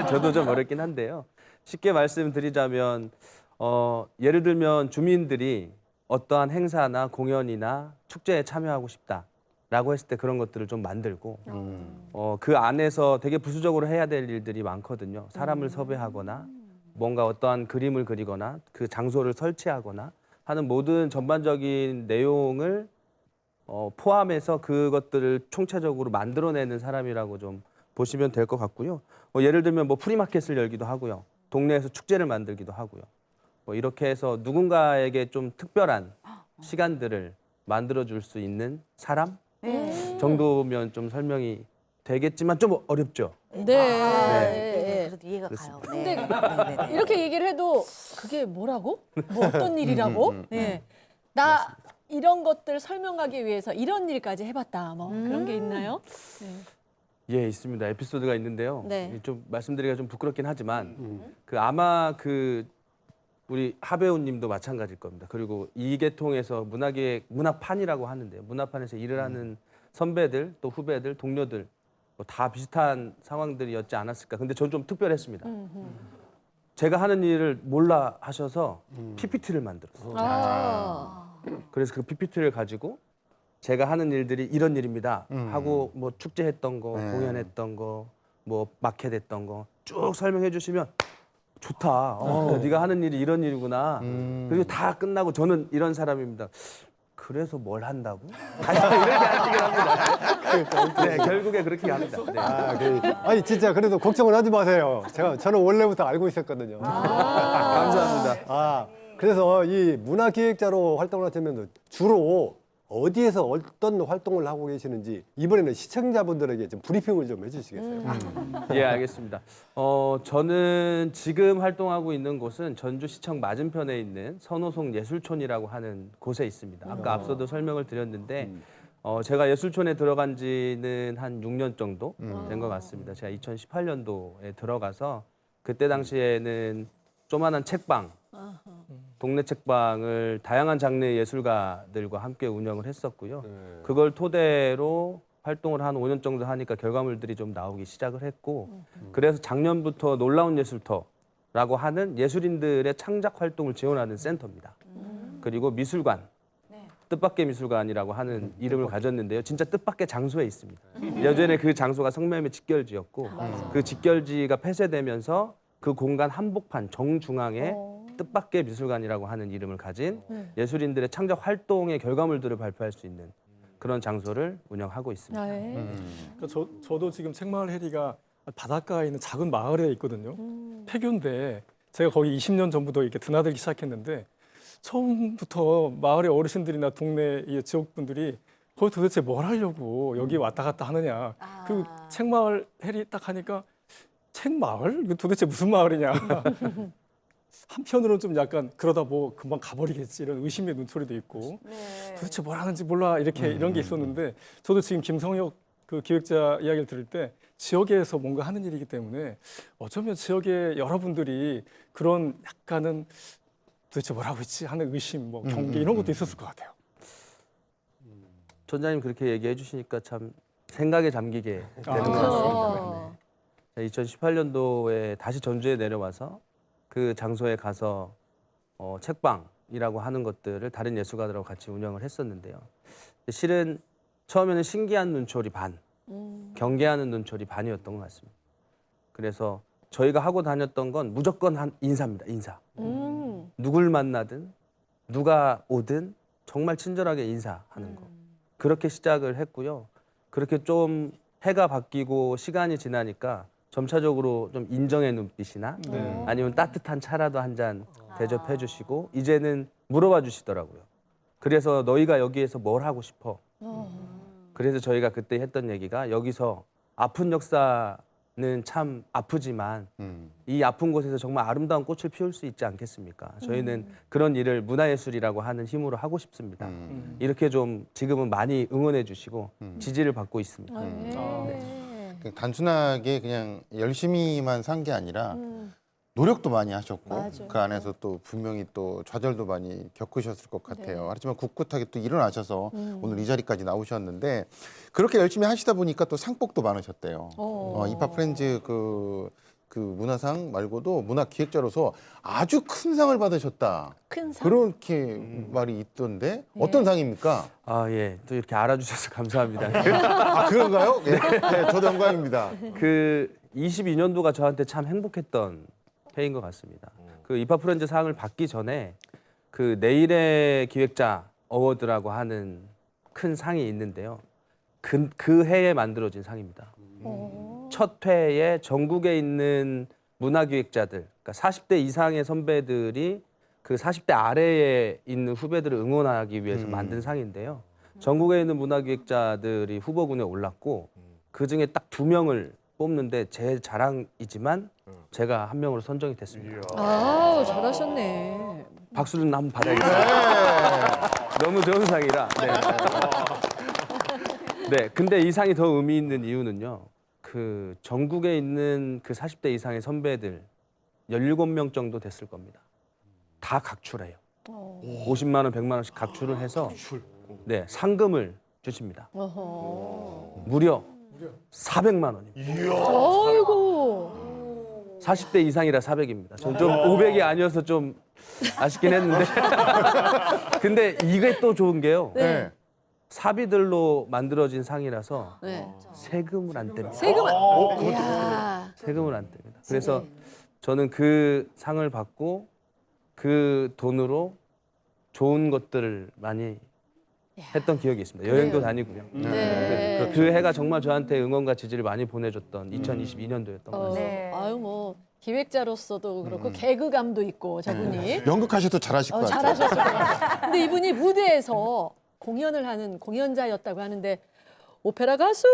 저도 좀 어렵긴 한데요. 쉽게 말씀드리자면 예를 들면 주민들이 어떠한 행사나 공연이나 축제에 참여하고 싶다라고 했을 때 그런 것들을 좀 만들고 그 안에서 되게 부수적으로 해야 될 일들이 많거든요. 사람을 섭외하거나 뭔가 어떠한 그림을 그리거나 그 장소를 설치하거나 하는 모든 전반적인 내용을 포함해서 그것들을 총체적으로 만들어내는 사람이라고 좀 보시면 될 것 같고요. 예를 들면 뭐 프리마켓을 열기도 하고요. 동네에서 축제를 만들기도 하고요. 이렇게 해서 누군가에게 좀 특별한 시간들을 만들어줄 수 있는 사람 정도면 좀 설명이 되겠지만 좀 어렵죠. 네. 그래도 이해가 가요. 근데 네. 이렇게 얘기를 해도 그게 뭐라고? 뭐 어떤 일이라고? 네. 나 이런 것들 설명하기 위해서 이런 일까지 해봤다. 뭐 그런 게 있나요? 예, 있습니다. 에피소드가 있는데요. 네. 좀 말씀드리기가 좀 부끄럽긴 하지만 아마 우리 하배우님도 마찬가지일 겁니다. 그리고 이 계통에서 문화판이라고 하는데요. 문화판에서 일을 하는 선배들, 또 후배들, 동료들 다 비슷한 상황들이었지 않았을까. 근데 전 좀 특별했습니다. 제가 하는 일을 몰라 하셔서 PPT를 만들었어요. 그래서 그 PPT를 가지고 제가 하는 일들이 이런 일입니다 하고 뭐 축제했던 거, 공연했던 거, 뭐 마켓했던 거 쭉 설명해 주시면 좋다. 네가 하는 일이 이런 일이구나. 그리고 다 끝나고 저는 이런 사람입니다. 그래서 뭘 한다고? 이렇게 하시긴 합니다. 네, 결국에 그렇게 합니다. 네. 아니 진짜 그래도 걱정을 하지 마세요. 저는 원래부터 알고 있었거든요. 감사합니다. 그래서 이 문화기획자로 활동을 하시면 주로 어디에서 어떤 활동을 하고 계시는지 이번에는 시청자분들에게 좀 브리핑을 좀 해주시겠어요? 예, 알겠습니다. 저는 지금 활동하고 있는 곳은 전주시청 맞은편에 있는 선호송 예술촌이라고 하는 곳에 있습니다. 아까 앞서도 설명을 드렸는데 제가 예술촌에 들어간 지는 한 6년 정도 된 것 같습니다. 제가 2018년도에 들어가서 그때 당시에는 조만한 책방, 동네 책방을 다양한 장르의 예술가들과 함께 운영을 했었고요. 그걸 토대로 활동을 한 5년 정도 하니까 결과물들이 좀 나오기 시작을 했고 그래서 작년부터 놀라운 예술터라고 하는 예술인들의 창작 활동을 지원하는 센터입니다. 그리고 미술관, 뜻밖의 미술관이라고 하는 이름을 가졌는데요. 진짜 뜻밖의 장소에 있습니다. 예전에 그 장소가 성매매 직결지였고 그 직결지가 폐쇄되면서 그 공간 한복판 정중앙에 뜻밖의 미술관이라고 하는 이름을 가진 예술인들의 창작 활동의 결과물들을 발표할 수 있는 그런 장소를 운영하고 있습니다. 그러니까 저도 지금 책마을 해리가 바닷가에 있는 작은 마을에 있거든요. 폐교인데 제가 거기 20년 전부터 이렇게 드나들기 시작했는데 처음부터 마을의 어르신들이나 동네 이 지역 분들이 거기 도대체 뭘 하려고 여기 왔다 갔다 하느냐. 그 책마을 해리 딱 하니까 책마을? 이거 도대체 무슨 마을이냐. 한편으로는 좀 약간 그러다 뭐 금방 가버리겠지 이런 의심의 눈초리도 있고 도대체 뭘 하는지 몰라 이런 게 있었는데 저도 지금 김성혁 그 기획자 이야기를 들을 때 지역에서 뭔가 하는 일이기 때문에 어쩌면 지역의 여러분들이 그런 약간은 도대체 뭘 하고 있지 하는 의심, 뭐 경계 이런 것도 있었을 것 같아요. 전자님 그렇게 얘기해 주시니까 참 생각에 잠기게 되는 것 같습니다. 2018년도에 다시 전주에 내려와서 그 장소에 가서 책방이라고 하는 것들을 다른 예술가들하고 같이 운영을 했었는데요. 실은 처음에는 신기한 눈초리 반, 경계하는 눈초리 반이었던 것 같습니다. 그래서 저희가 하고 다녔던 건 무조건 한 인사입니다. 인사. 누굴 만나든 누가 오든 정말 친절하게 인사하는 거. 그렇게 시작을 했고요. 그렇게 좀 해가 바뀌고 시간이 지나니까 점차적으로 좀 인정의 눈빛이나 아니면 따뜻한 차라도 한 잔 대접해 주시고 이제는 물어봐 주시더라고요. 그래서 너희가 여기에서 뭘 하고 싶어? 그래서 저희가 그때 했던 얘기가 여기서 아픈 역사는 참 아프지만 이 아픈 곳에서 정말 아름다운 꽃을 피울 수 있지 않겠습니까? 저희는 그런 일을 문화예술이라고 하는 힘으로 하고 싶습니다. 이렇게 좀 지금은 많이 응원해 주시고 지지를 받고 있습니다. 단순하게 그냥 열심히만 산 게 아니라 노력도 많이 하셨고 맞아요. 그 안에서 또 분명히 또 좌절도 많이 겪으셨을 것 같아요. 하지만 굳굳하게 또 일어나셔서 오늘 이 자리까지 나오셨는데 그렇게 열심히 하시다 보니까 또 상복도 많으셨대요. 이파 프렌즈 그 문화상 말고도 문화 기획자로서 아주 큰 상을 받으셨다. 큰 상. 그렇게 말이 있던데 어떤 상입니까? 아, 예. 또 이렇게 알아주셔서 감사합니다. 아 그런가요? 네, 저도 영광입니다. 그 22년도가 저한테 참 행복했던 해인 것 같습니다. 그 이파 프렌즈 상을 받기 전에 그 내일의 기획자 어워드라고 하는 큰 상이 있는데요. 그 해에 만들어진 상입니다. 첫 회에 전국에 있는 문화기획자들, 그러니까 40대 이상의 선배들이 그 40대 아래에 있는 후배들을 응원하기 위해서 만든 상인데요. 전국에 있는 문화기획자들이 후보군에 올랐고 그중에 딱 2명을 뽑는데 제 자랑이지만 제가 한 명으로 선정이 됐습니다. 아, 잘하셨네. 박수를 한번 받아야겠습니다. 너무 좋은 상이라. 네, 근데 이 상이 더 의미 있는 이유는요. 그 전국에 있는 그 40대 이상의 선배들 17명 정도 됐을 겁니다. 다 각출해요. 50만 원, 100만 원씩 각출을 해서 네, 상금을 주십니다. 무려 400만 원입니다. 어이구. 40대 이상이라 400입니다. 전 좀 500이 아니어서 좀 아쉽긴 했는데. 근데 이게 또 좋은 게요. 네. 사비들로 만들어진 상이라서 네. 세금을 안 뗍니다. 세금. 이야. 세금을 안 뗍니다. 그래서 저는 그 상을 받고 그 돈으로 좋은 것들을 많이 했던 기억이 있습니다. 여행도 다니고요. 네. 그 해가 정말 저한테 응원과 지지를 많이 보내줬던 2022년도였던 것 같습니다. 네. 아유 뭐 기획자로서도 그렇고 개그감도 있고 저분이 연극하셔도 잘하실 것 같아요. 잘하셨을 것 같아요. 근데 이분이 무대에서 공연을 하는 공연자였다고 하는데 오페라 가수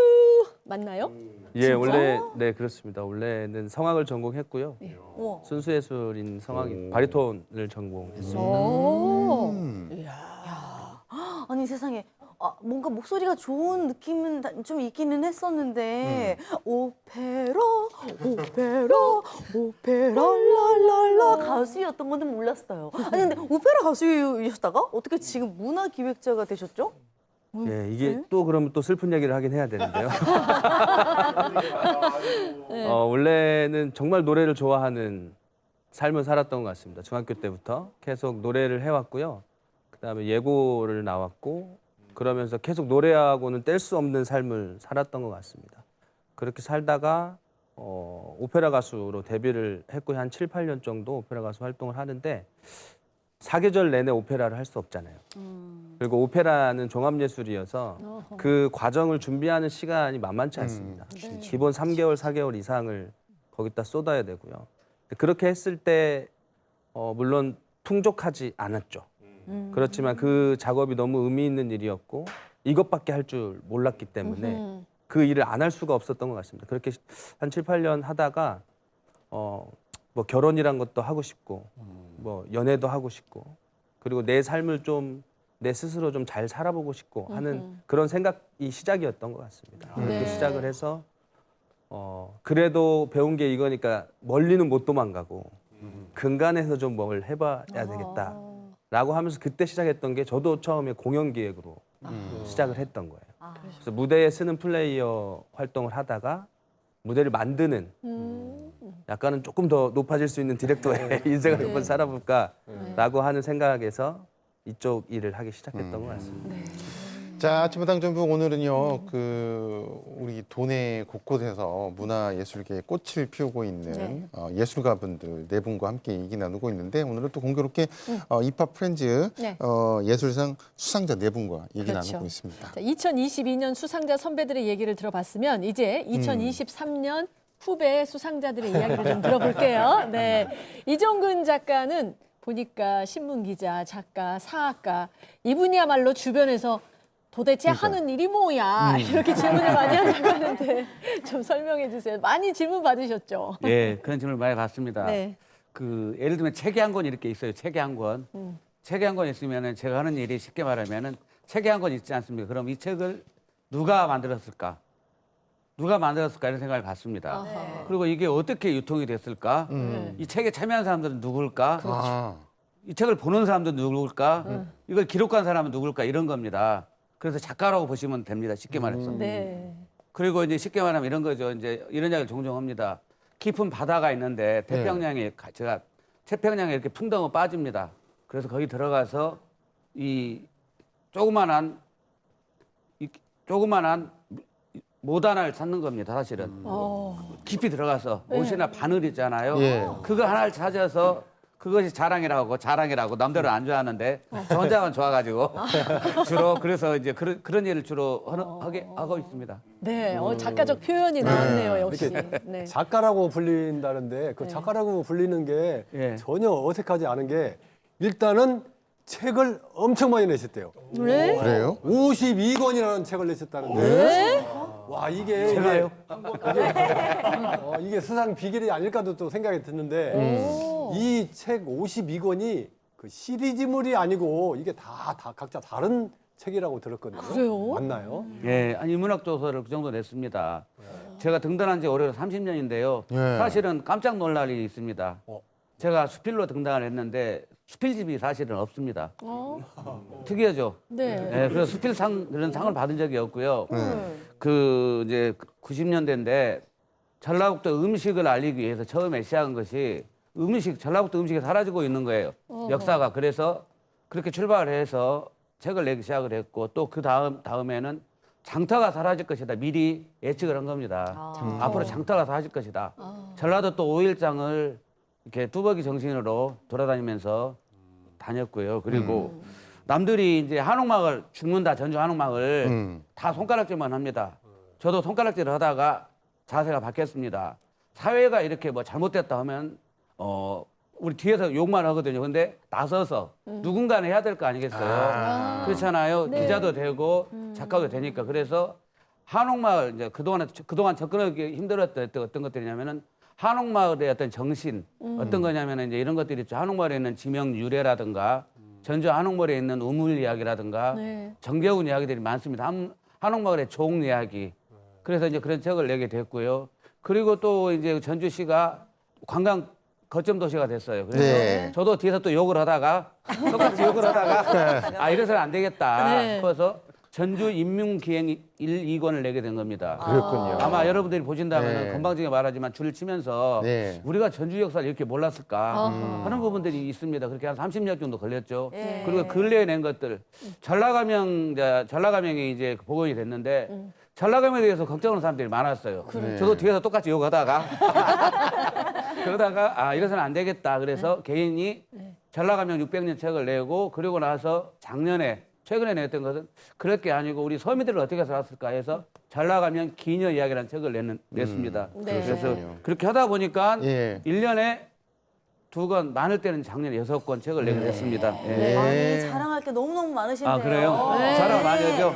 맞나요? 예, 원래 네 그렇습니다. 원래는 성악을 전공했고요. 우와. 순수예술인 성악인 바리톤을 전공했습니다. 오. 아니 세상에 뭔가 목소리가 좋은 느낌은 좀 있기는 했었는데 오페라 랄랄랄라 가수였던 거는 몰랐어요. 아니 근데 오페라 가수이셨다가 어떻게 지금 문화 기획자가 되셨죠? 예, 이게 또 그러면 또 슬픈 얘기를 하긴 해야 되는데요. 원래는 정말 노래를 좋아하는 삶을 살았던 것 같습니다. 중학교 때부터 계속 노래를 해왔고요. 그다음에 예고를 나왔고 그러면서 계속 노래하고는 뗄 수 없는 삶을 살았던 것 같습니다. 그렇게 살다가 오페라 가수로 데뷔를 했고 한 7, 8년 정도 오페라 가수 활동을 하는데 사계절 내내 오페라를 할 수 없잖아요. 그리고 오페라는 종합예술이어서 그 과정을 준비하는 시간이 만만치 않습니다. 기본 3개월, 4개월 이상을 거기다 쏟아야 되고요. 그렇게 했을 때 물론 풍족하지 않았죠. 그렇지만 그 작업이 너무 의미 있는 일이었고 이것밖에 할 줄 몰랐기 때문에 그 일을 안 할 수가 없었던 것 같습니다. 그렇게 한 7, 8년 하다가 뭐 결혼이란 것도 하고 싶고 뭐 연애도 하고 싶고 그리고 내 삶을 좀 내 스스로 좀 잘 살아보고 싶고 하는 그런 생각이 시작이었던 것 같습니다. 그렇게 시작을 해서 그래도 배운 게 이거니까 멀리는 못 도망가고 근간에서 좀 뭘 해봐야 되겠다라고 하면서 그때 시작했던 게 저도 처음에 공연 기획으로 시작을 했던 거예요. 그래서 무대에 쓰는 플레이어 활동을 하다가 무대를 만드는 약간은 조금 더 높아질 수 있는 디렉터의 인생을 한번 살아볼까라고 하는 생각에서 이쪽 일을 하기 시작했던 것 같습니다. 자, 아침마당 전북 오늘은요, 우리 도내 곳곳에서 문화예술계에 꽃을 피우고 있는 예술가분들 네 분과 함께 얘기 나누고 있는데 오늘은 또 공교롭게 이파 프렌즈 예술상 수상자 네 분과 얘기 나누고 있습니다. 자, 2022년 수상자 선배들의 얘기를 들어봤으면 이제 2023년 후배 수상자들의 이야기를 좀 들어볼게요. 네, 이종근 작가는 보니까 신문기자, 작가, 사학가 이분이야말로 주변에서 도대체 하는 일이 뭐야? 이렇게 질문을 많이 한다고 하는데 좀 설명해 주세요. 많이 질문 받으셨죠? 예, 그런 질문을 많이 받습니다. 네. 예를 들면 책이 한 권 이렇게 있어요. 책이 한 권. 책이 한 권 있으면은 제가 하는 일이 쉽게 말하면은 책이 한 권 있지 않습니까? 그럼 이 책을 누가 만들었을까? 누가 만들었을까 이런 생각을 갖습니다. 그리고 이게 어떻게 유통이 됐을까? 이 책에 참여한 사람들은 누굴까? 이 책을 보는 사람들은 누굴까? 이걸 기록한 사람은 누굴까? 이런 겁니다. 그래서 작가라고 보시면 됩니다. 쉽게 말해서. 네. 그리고 이제 쉽게 말하면 이런 거죠. 이제 이런 이야기를 종종 합니다. 깊은 바다가 있는데 태평양에 제가 태평양에 이렇게 풍덩어 빠집니다. 그래서 거기 들어가서 이 조그만한 못 하나를 찾는 겁니다. 사실은 깊이 들어가서 못이나 바늘이잖아요. 그거 하나를 찾아서 그것이 자랑이라고 남들은 안 좋아하는데 저 혼자만 좋아가지고 주로 그래서 이제 그런 일을 주로 하고 있습니다. 네, 작가적 표현이 나왔네요, 역시. 이렇게 네. 작가라고 불린다는데 그 작가라고 불리는 게 예. 전혀 어색하지 않은 게 일단은 책을 엄청 많이 내셨대요. 네? 그래요? 52권이라는 책을 내셨다는데 와 이게 제가요? 이게 수상 비결이 아닐까도 또 생각이 드는데 이 책 52권이 그 시리즈물이 아니고 이게 다 각자 다른 책이라고 들었거든요. 그래요? 맞나요? 예, 아니 인문학 조서를 그 정도 냈습니다. 제가 등단한 지 올해로 30년인데요. 예. 사실은 깜짝 놀랄 일이 있습니다. 제가 수필로 등단을 했는데 수필집이 사실은 없습니다. 특이하죠. 네. 예, 그래서 수필상 그런 상을 받은 적이 없고요. 이제 90년대인데 전라북도 음식을 알리기 위해서 처음에 시작한 것이 전라북도 음식이 사라지고 있는 거예요. 역사가. 그래서 그렇게 출발을 해서 책을 내기 시작을 했고 또 그 다음에는 장터가 사라질 것이다. 미리 예측을 한 겁니다. 앞으로 장터가 사라질 것이다. 전라도 또 5일장을 이렇게 뚜벅이 정신으로 돌아다니면서 다녔고요. 그리고 남들이 이제 한옥마을 죽는다 전주 한옥마을 다 손가락질만 합니다. 저도 손가락질을 하다가 자세가 바뀌었습니다. 사회가 이렇게 뭐 잘못됐다 하면 우리 뒤에서 욕만 하거든요. 근데 나서서 누군가는 해야 될 거 아니겠어요? 그렇잖아요. 네. 기자도 되고 작가도 되니까. 그래서 한옥마을 이제 그동안 접근하기 힘들었던 어떤 것들이냐면은 한옥마을의 어떤 정신 어떤 거냐면은 이제 이런 것들이 있죠. 한옥마을에 있는 지명 유래라든가 전주 한옥마을에 있는 우물 이야기라든가 네. 정겨운 이야기들이 많습니다. 한옥마을의 종 이야기. 그래서 이제 그런 책을 내게 됐고요. 그리고 또 이제 전주시가 관광 거점 도시가 됐어요. 그래서 네. 저도 뒤에서 또 욕을 하다가 똑같이 욕을 하다가 이래서는 안 되겠다 네. 싶어서 전주 인문기행 1, 2권을 내게 된 겁니다. 그렇군요. 아마 여러분들이 보신다면 네. 건방지게 말하지만 줄을 치면서 네. 우리가 전주 역사를 이렇게 몰랐을까 하는 부분들이 있습니다. 그렇게 한 30년 정도 걸렸죠. 예. 그리고 근래에 낸 것들 전라가명이 이제 복원이 됐는데 전라가명에 대해서 걱정하는 사람들이 많았어요. 저도 뒤에서 똑같이 욕하다가 그러다가 이래서는 안 되겠다. 그래서 개인이 전라가명 600년 책을 내고 그리고 나서 최근에 냈던 것은 그럴 게 아니고 우리 서민들을 어떻게 살았을까 해서 전라가명 기녀 이야기라는 책을 냈습니다. 네. 그래서 그렇게 하다 보니까 예. 1년에 2권, 많을 때는 작년에 6권 책을 내게 됐습니다. 예. 아니, 자랑할 게 너무너무 많으신데요. 아, 그래요? 네. 자랑 많이 하죠?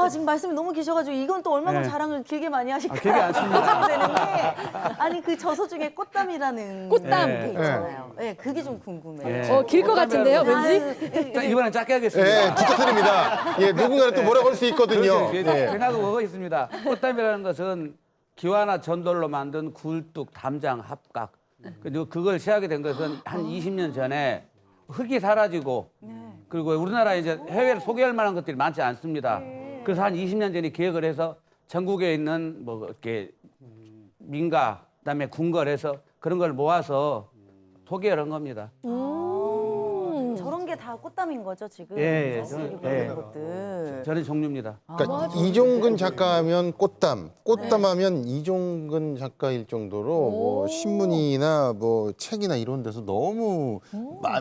지금 말씀이 너무 기셔가지고 이건 또 얼마나 네. 자랑을 길게 많이 하실까 길게 안 씁니다. 되는 게 아니 그 저서 중에 꽃담이라는 꽃담. 게 있잖아요. 네, 그게 좀 궁금해요. 예. 길 것 같은데요, 왠지? 자, 이번엔 짧게 하겠습니다. 예, 부탁드립니다. 예, 누군가는 또 뭐라고 할 수 있거든요. 그렇죠. 예. 생각은 그거 있습니다. 꽃담이라는 것은 기와나 전돌로 만든 굴뚝, 담장, 합각. 그리고 그걸 시작이 된 것은 한 20년 전에 흙이 사라지고 그리고 우리나라 이제 해외를 소개할 만한 것들이 많지 않습니다. 그래서 한 20년 전에 기획을 해서 전국에 있는 뭐 이렇게 민가 그다음에 궁궐에서 그런 걸 모아서 소개를 한 겁니다. 저런 게 다 꽃담인 거죠 지금. 예, 예. 사실 저는- 모든 예. 것들. 저는 종류입니다. 그러니까 이종근 작가하면 꽃담, 꽃담하면 이종근 작가일 정도로 뭐 신문이나 뭐 책이나 이런 데서 너무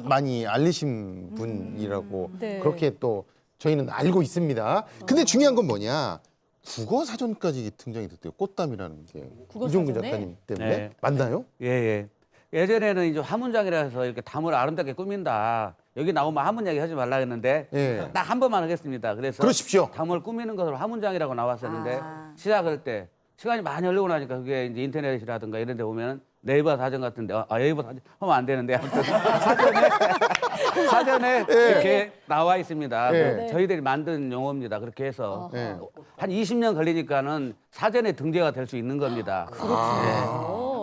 많이 알리신 분이라고 네. 그렇게 또 저희는 알고 있습니다. 근데 중요한 건 뭐냐? 국어 사전까지 등장이 됐대요. 꽃담이라는 게 국어 이종근 사전에? 작가님 때문에 네. 맞나요? 예, 예. 예전에는 이제 화문장이라서 이렇게 담을 아름답게 꾸민다. 여기 나오면 화문 이야기 하지 말라 했는데 예. 딱 한 번만 하겠습니다. 그래서 그러십시오. 담을 꾸미는 것으로 화문장이라고 나왔었는데 아. 시작할 때 시간이 많이 흘러고 나니까 그게 이제 인터넷이라든가 이런 데 보면 네이버 사전 같은데 네이버 사전 하면 안 되는데 아무튼 사전에 이렇게 나와 있습니다. 예. 그 저희들이 만든 용어입니다. 그렇게 해서 예. 한 20년 걸리니까는 사전에 등재가 될 수 있는 겁니다.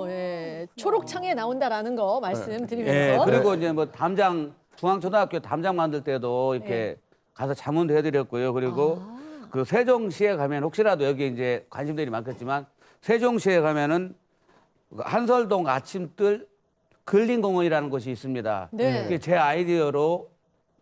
예. 초록창에 나온다라는 거 예, 말씀드리면서. 그리고 이제 뭐 담장 중앙초등학교 담장 만들 때도 이렇게 가서 자문도 해드렸고요. 그리고 그 세종시에 가면 혹시라도 여기 이제 관심들이 많겠지만 세종시에 가면은 한설동 아침뜰 근린공원이라는 곳이 있습니다. 네. 그게 제 아이디어로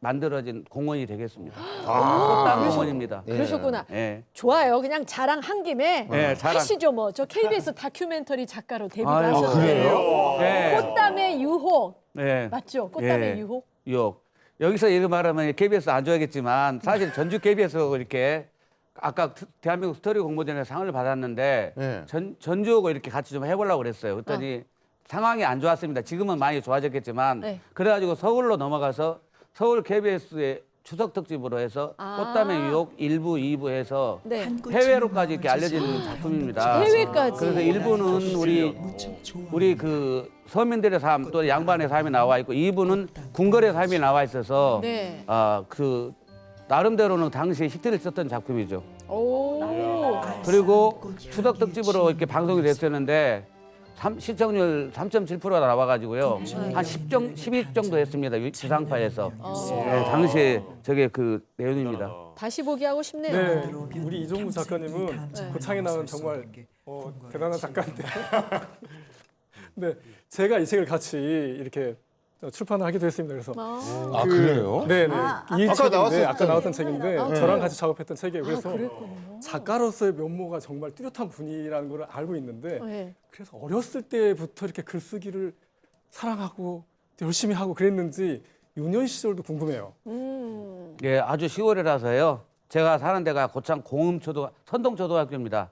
만들어진 공원이 되겠습니다. 꽃담 공원입니다. 그러셨구나. 예. 좋아요. 그냥 자랑한 김에 네, 자랑. 하시죠 뭐. 저 KBS 다큐멘터리 작가로 데뷔를 아유, 하셨는데요. 네. 꽃담의 유혹 네. 맞죠? 꽃담의 예. 유혹. 유혹. 여기서 이거 말하면 KBS 안 좋아하겠지만 사실 전주 KBS 이렇게 아까 대한민국 스토리 공모전에 상을 받았는데 네. 전주하고 이렇게 같이 좀 해보려고 그랬어요. 그랬더니 상황이 안 좋았습니다. 지금은 많이 좋아졌겠지만 네. 그래가지고 서울로 넘어가서 서울 KBS의 추석 특집으로 해서 꽃담의 유혹 1부, 2부 해서 네. 해외로까지 이렇게 알려진 작품입니다. 해외까지. 그래서 일부는 우리 그 서민들의 삶 또 양반의 삶이 나와 있고 2부는 궁궐의 삶이 나와 있어서 네. 그 나름대로는 당시에 히트를 쳤던 작품이죠. 오. 그리고 추석 특집으로 이렇게 방송이 됐었는데 시청률 3.7%가 나와가지고요. 한 12 정도 했습니다. 지상파에서. 네, 당시에 저게 그 내용입니다. 다시 보기 하고 싶네요. 네, 우리 이종구 작가님은 고창에 나온 정말 대단한 작가인데. 네, 제가 이 책을 같이 이렇게 출판을 하기도 했습니다. 그래서 아, 그래요? 네네 이 아까 책인데 나왔었죠. 아까 나왔던 책인데 네. 저랑 같이 작업했던 책이에요. 그래서 그랬군요. 작가로서의 면모가 정말 뚜렷한 분이라는 걸 알고 있는데 네. 그래서 어렸을 때부터 이렇게 글쓰기를 사랑하고 열심히 하고 그랬는지 유년 시절도 궁금해요. 예, 아주 시골이라서요. 제가 사는 데가 고창 선동초등학교입니다.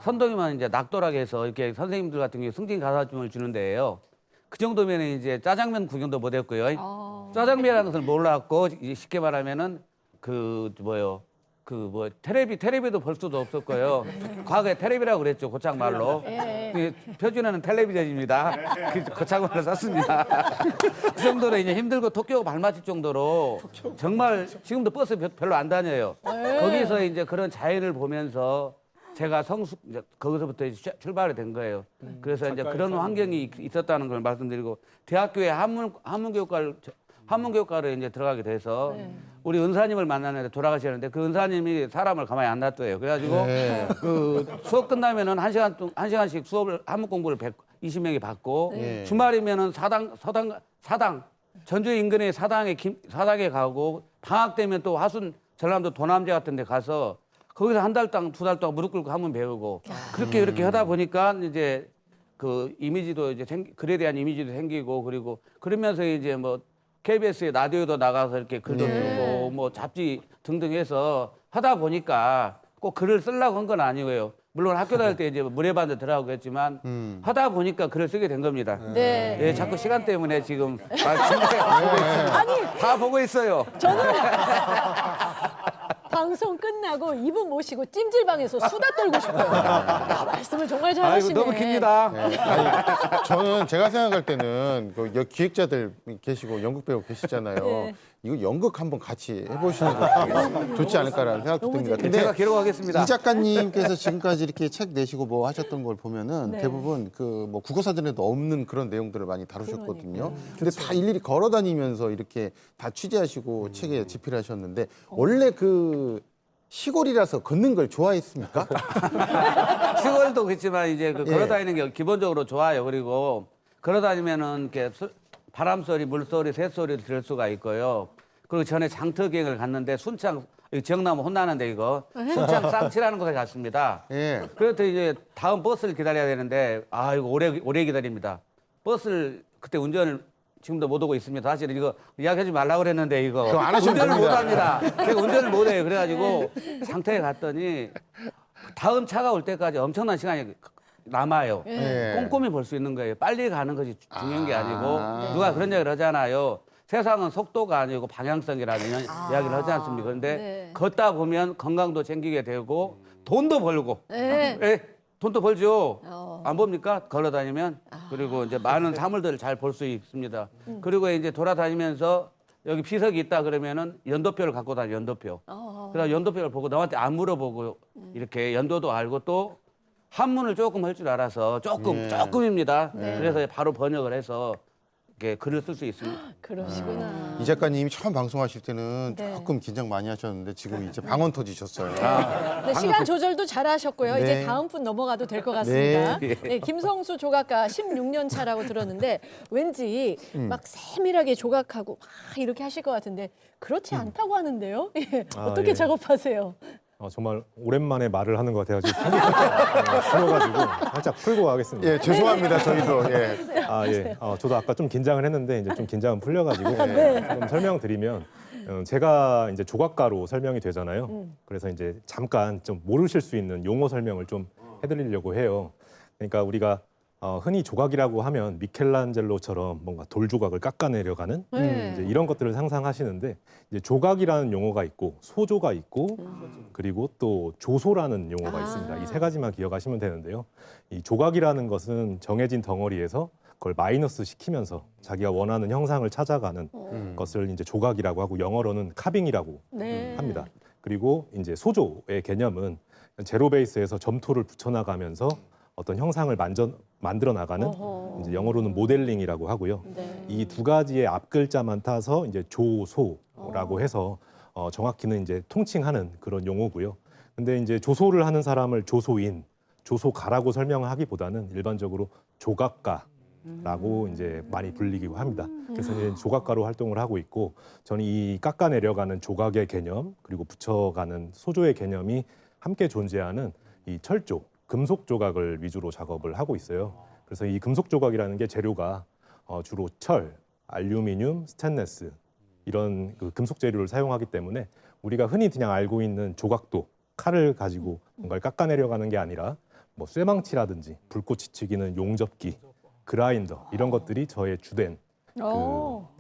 선동이면 이제 낙도락에서 이렇게 선생님들 같은 경우에 승진 가산점을 주는 데예요. 그 정도면 이제 짜장면 구경도 못했고요. 짜장면이라는 것을 몰랐고 이제 쉽게 말하면은 텔레비도 볼 수도 없었고요. 과거에 텔레비라고 그랬죠. 고창 말로. 그 표준어는 텔레비전입니다. 그 고창 말로 썼습니다. 그 정도로 이제 힘들고 도쿄 발맞을 정도로 정말 지금도 버스 별로 안 다녀요. 거기서 이제 그런 자연을 보면서 제가 거기서부터 이제 출발이 된 거예요. 그래서 이제 그런 환경이 있었다는 걸 말씀드리고 대학교에 한문교육과를 이제 들어가게 돼서 우리 은사님을 만나는데 돌아가시는데 그 은사님이 사람을 가만히 안 놔둬요. 그래가지고 네. 그 수업 끝나면은 한 시간씩 수업을 한문 공부를 120명이 받고 네. 주말이면은 사당 전주 인근의 사당에 가고 방학 되면 또 화순 전남도 도남제 같은 데 가서 거기서 한 달 동안 2달 동안 무릎 꿇고 한문 배우고 그렇게 하다 보니까 이제 그 이미지도 이제 글에 대한 이미지도 생기고 그리고 그러면서 이제 뭐 KBS에 라디오도 나가서 이렇게 글도 쓰고 뭐 잡지 등등 해서 하다 보니까 꼭 글을 쓰려고 한 건 아니고요. 물론 학교 다닐 때 이제 문예반도 들어가고 했지만 하다 보니까 글을 쓰게 된 겁니다. 네. 예, 자꾸 시간 때문에 지금 다 보고 있어요. 방송 끝나고 이분 모시고 찜질방에서 수다 떨고 싶어요. 아, 말씀을 정말 잘하시네. 아이고 너무 깁니다. 아니, 저는 제가 생각할 때는 그 기획자들 계시고 연극 배우 계시잖아요. 네. 이거 연극 한번 같이 해보시는 것도 좋지 않을까라는 생각도 듭니다. 근데 제가 기록하겠습니다. 이 작가님께서 지금까지 이렇게 책 내시고 뭐 하셨던 걸 보면은 네. 대부분 그 뭐 국어사전에도 없는 그런 내용들을 많이 다루셨거든요. 근데 다 일일이 걸어다니면서 이렇게 다 취재하시고 책에 집필하셨는데 원래 그 시골이라서 걷는 걸 좋아했습니까? 시골도 그렇지만 이제 그 예. 걸어다니는 게 기본적으로 좋아요. 그리고 걸어다니면은 이렇게 바람 소리, 물소리, 새소리를 들을 수가 있고요. 그리고 전에 장터기행을 갔는데 순창 지역나무 혼나는데 이거 순창 쌍치라는 곳에 갔습니다. 예. 그래서 이제 다음 버스를 기다려야 되는데 아 이거 오래 기다립니다. 버스를 그때 운전을 지금도 못 오고 있습니다. 사실 이거 이야기하지 말라고 그랬는데 이거 그거 안 하시면 운전을 못 됩니다. 합니다. 제가 운전을 못 해요. 그래가지고 장터에 갔더니 다음 차가 올 때까지 엄청난 시간이 남아요. 예. 꼼꼼히 볼 수 있는 거예요. 빨리 가는 것이 중요한 게 아니고 누가 그런 얘기를 하잖아요. 세상은 속도가 아니고 방향성이라는 이야기를 하지 않습니까? 그런데 네. 걷다 보면 건강도 챙기게 되고 돈도 벌고 네. 예, 돈도 벌죠. 어. 안 봅니까? 걸어다니면. 그리고 이제 많은 사물들을 잘 볼 수 있습니다. 그리고 이제 돌아다니면서 여기 비석이 있다 그러면은 연도표를 갖고 다녀 연도표. 그래서 연도표를 보고 남한테 안 물어보고 이렇게 연도도 알고 또 한문을 조금 할 줄 알아서 조금입니다. 그래서 바로 번역을 해서 이렇게 글을 쓸 수 있습니다. 그러시구나. 이 작가님이 처음 방송하실 때는 네. 조금 긴장 많이 하셨는데 지금 이제 방언 터지셨어요. 네, 시간 조절도 잘 하셨고요. 네. 이제 다음 분 넘어가도 될 것 같습니다. 네, 김성수 조각가 16년 차라고 들었는데 왠지 막 세밀하게 조각하고 막 이렇게 하실 것 같은데 그렇지 않다고 하는데요. 예. 아, 어떻게 예. 작업하세요? 정말 오랜만에 말을 하는 것 같아가지고 풀어가지고 살짝 풀고 가겠습니다. 예, 죄송합니다. 저희도. 예. 예. 저도 아까 좀 긴장을 했는데 이제 좀 긴장은 풀려가지고 네. 좀 설명드리면 제가 이제 조각가로 설명이 되잖아요. 그래서 이제 잠깐 좀 모르실 수 있는 용어 설명을 좀 해드리려고 해요. 그러니까 우리가 흔히 조각이라고 하면 미켈란젤로처럼 뭔가 돌 조각을 깎아내려가는 네. 이제 이런 것들을 상상하시는데 이제 조각이라는 용어가 있고 소조가 있고 그리고 또 조소라는 용어가 있습니다. 이 세 가지만 기억하시면 되는데요. 이 조각이라는 것은 정해진 덩어리에서 그걸 마이너스 시키면서 자기가 원하는 형상을 찾아가는 것을 이제 조각이라고 하고 영어로는 카빙이라고 네. 합니다. 그리고 이제 소조의 개념은 제로 베이스에서 점토를 붙여나가면서 어떤 형상을 만들어 나가는 어허. 이제 영어로는 모델링이라고 하고요. 네. 이 두 가지의 앞 글자만 타서 이제 조소라고 해서 정확히는 이제 통칭하는 그런 용어고요. 근데 이제 조소를 하는 사람을 조소인, 조소가라고 설명하기보다는 일반적으로 조각가라고 이제 많이 불리기도 합니다. 그래서 이제 조각가로 활동을 하고 있고 저는 이 깎아내려가는 조각의 개념 그리고 붙여가는 소조의 개념이 함께 존재하는 이 철조, 금속 조각을 위주로 작업을 하고 있어요. 그래서 이 금속 조각이라는 게 재료가 주로 철, 알루미늄, 스테인레스 이런 그 금속 재료를 사용하기 때문에 우리가 흔히 그냥 알고 있는 조각도 칼을 가지고 뭔가를 깎아내려가는 게 아니라 뭐 쇠망치라든지 불꽃이 튀기는 용접기, 그라인더 이런 것들이 저의 주된 그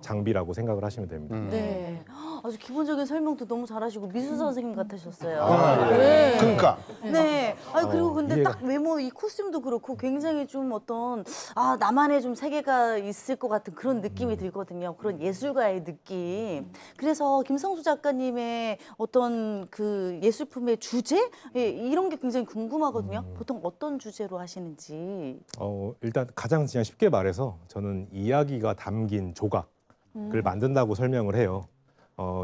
장비라고 생각을 하시면 됩니다. 네. 아주 기본적인 설명도 너무 잘하시고 미술 선생님 같으셨어요. 네. 그러니까 네. 아니 그리고 근데 이해가- 딱 외모 이 코스튬도 그렇고 굉장히 좀 어떤 나만의 좀 세계가 있을 것 같은 그런 느낌이 들거든요. 그런 예술가의 느낌. 그래서 김성수 작가님의 어떤 그 예술품의 주제 이런 게 굉장히 궁금하거든요. 보통 어떤 주제로 하시는지. 일단 가장 그냥 쉽게 말해서 저는 이야기가 담긴 조각을 만든다고 설명을 해요.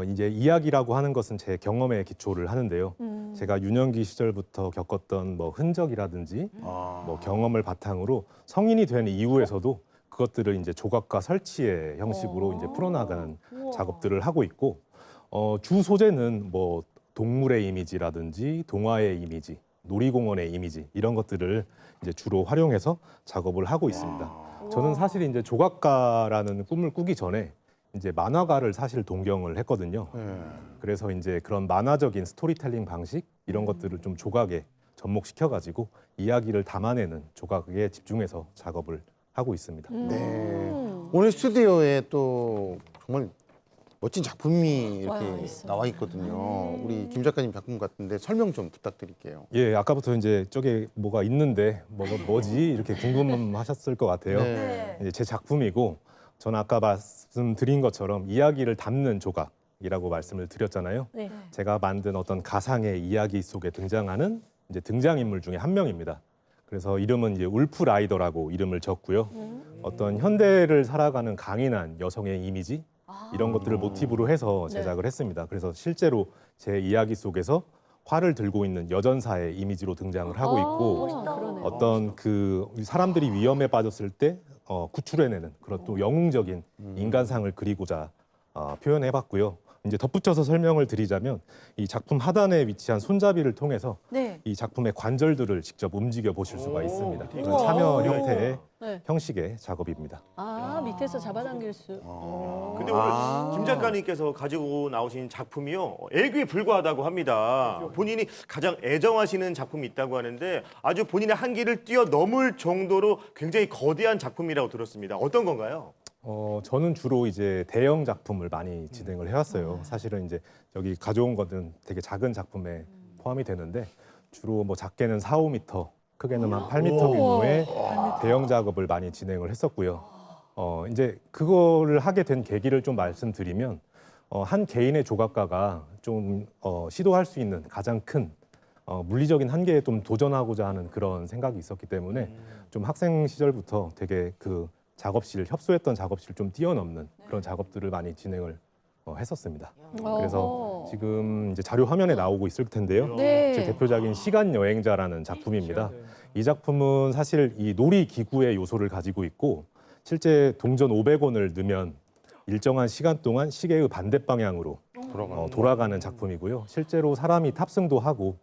이제 이야기라고 하는 것은 제 경험에 기초를 하는데요. 제가 유년기 시절부터 겪었던 뭐 흔적이라든지 뭐 경험을 바탕으로 성인이 된 이후에서도 그것들을 이제 조각과 설치의 형식으로 이제 풀어나가는 작업들을 하고 있고, 주 소재는 뭐 동물의 이미지라든지 동화의 이미지, 놀이공원의 이미지 이런 것들을 이제 주로 활용해서 작업을 하고 있습니다. 저는 사실 이제 조각가라는 꿈을 꾸기 전에 이제 만화가를 사실 동경을 했거든요. 그래서 이제 그런 만화적인 스토리텔링 방식 이런 것들을 좀 조각에 접목시켜가지고 이야기를 담아내는 조각에 집중해서 작업을 하고 있습니다. 네. 오늘 스튜디오에 또 정말 멋진 작품이 이렇게 나와 있거든요. 우리 김 작가님 작품 같은데 설명 좀 부탁드릴게요. 예, 아까부터 이제 저게 뭐가 있는데 뭐지 이렇게 궁금하셨을 것 같아요. 네. 이제 제 작품이고, 저는 아까 말씀드린 것처럼 이야기를 담는 조각이라고 말씀을 드렸잖아요. 네. 제가 만든 어떤 가상의 이야기 속에 등장하는 이제 등장인물 중에 한 명입니다. 그래서 이름은 이제 울프 라이더라고 이름을 적고요. 어떤 현대를 살아가는 강인한 여성의 이미지 이런 것들을 모티브로 해서 제작을 했습니다. 그래서 실제로 제 이야기 속에서 활을 들고 있는 여전사의 이미지로 등장을 하고 있고, 어떤 그 사람들이 위험에 빠졌을 때 구출해내는 그런 또 영웅적인 인간상을 그리고자 표현해봤고요. 이제 덧붙여서 설명을 드리자면 이 작품 하단에 위치한 손잡이를 통해서 네. 이 작품의 관절들을 직접 움직여 보실 수가 있습니다. 그런 참여 형태의 네. 형식의 작업입니다. 밑에서 잡아당길 수. 근데 오늘 김 작가님께서 가지고 나오신 작품이요, 애교에 불과하다고 합니다. 본인이 가장 애정하시는 작품이 있다고 하는데 아주 본인의 한계를 뛰어넘을 정도로 굉장히 거대한 작품이라고 들었습니다. 어떤 건가요? 저는 주로 이제 대형 작품을 많이 진행을 해왔어요. 사실은 이제 여기 가져온 것은 되게 작은 작품에 포함이 되는데, 주로 뭐 작게는 4, 5m, 크게는 한 8m 규모의 대형 작업을 많이 진행을 했었고요. 이제 그거를 하게 된 계기를 좀 말씀드리면, 한 개인의 조각가가 좀 시도할 수 있는 가장 큰 물리적인 한계에 좀 도전하고자 하는 그런 생각이 있었기 때문에 좀 학생 시절부터 되게 그 작업실, 협소했던 작업실 좀 뛰어넘는 그런 작업들을 많이 진행을 했었습니다. 그래서 지금 이제 자료 화면에 나오고 있을 텐데요. 네. 제 대표작인 시간 여행자라는 작품입니다. 이 작품은 사실 이 놀이 기구의 요소를 가지고 있고, 실제 동전 500원을 넣으면 일정한 시간 동안 시계의 반대 방향으로 돌아가는 작품이고요. 실제로 사람이 탑승도 하고,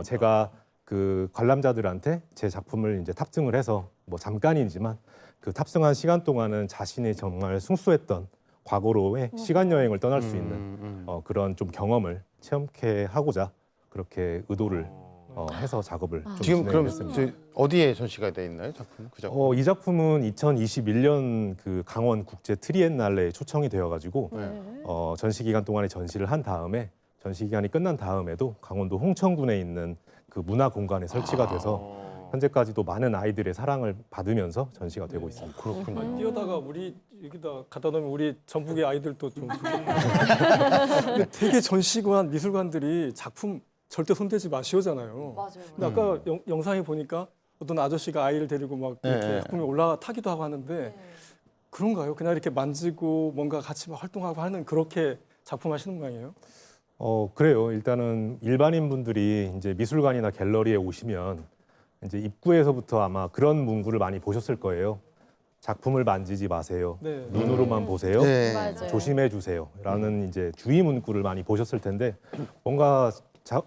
제가 그 관람자들한테 제 작품을 이제 탑승을 해서 뭐 잠깐이지만 그 탑승한 시간 동안은 자신이 정말 숭수했던 과거로의 시간 여행을 떠날 수 있는 그런 좀 경험을 체험케 하고자 그렇게 의도를 해서 작업을 좀 지금 그럼 진행했습니다. 어디에 전시가 돼 있나요, 작품? 그 작품? 이 작품은 2021년 그 강원 국제 트리엔날레에 초청이 되어가지고 전시 기간 동안에 전시를 한 다음에, 전시 기간이 끝난 다음에도 강원도 홍천군에 있는 그 문화 공간에 설치가 돼서 현재까지도 많은 아이들의 사랑을 받으면서 전시가 되고 있습니다. 그렇군요. 뛰어다가 우리 여기다 갖다 놓으면 우리 전북의 아이들도 좀 근데 되게 전시관 미술관들이 작품 절대 손대지 마시오잖아요. 맞아요. 근데 아까 영상에 보니까 어떤 아저씨가 아이를 데리고 막 이렇게 네. 작품에 올라타기도 하고 하는데 그런가요? 그냥 이렇게 만지고 뭔가 같이 막 활동하고 하는 그렇게 작품 하시는 모양이에요? 그래요. 일단은 일반인 분들이 이제 미술관이나 갤러리에 오시면 이제 입구에서부터 아마 그런 문구를 많이 보셨을 거예요. 작품을 만지지 마세요. 네. 눈으로만 보세요. 네. 맞아요. 조심해 주세요. 라는 이제 주의 문구를 많이 보셨을 텐데, 뭔가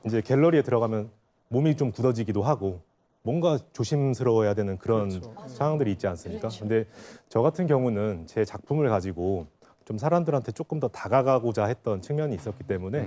이제 갤러리에 들어가면 몸이 좀 굳어지기도 하고 뭔가 조심스러워야 되는 그런 상황들이 있지 않습니까? 근데 저 같은 경우는 제 작품을 가지고 좀 사람들한테 조금 더 다가가고자 했던 측면이 있었기 때문에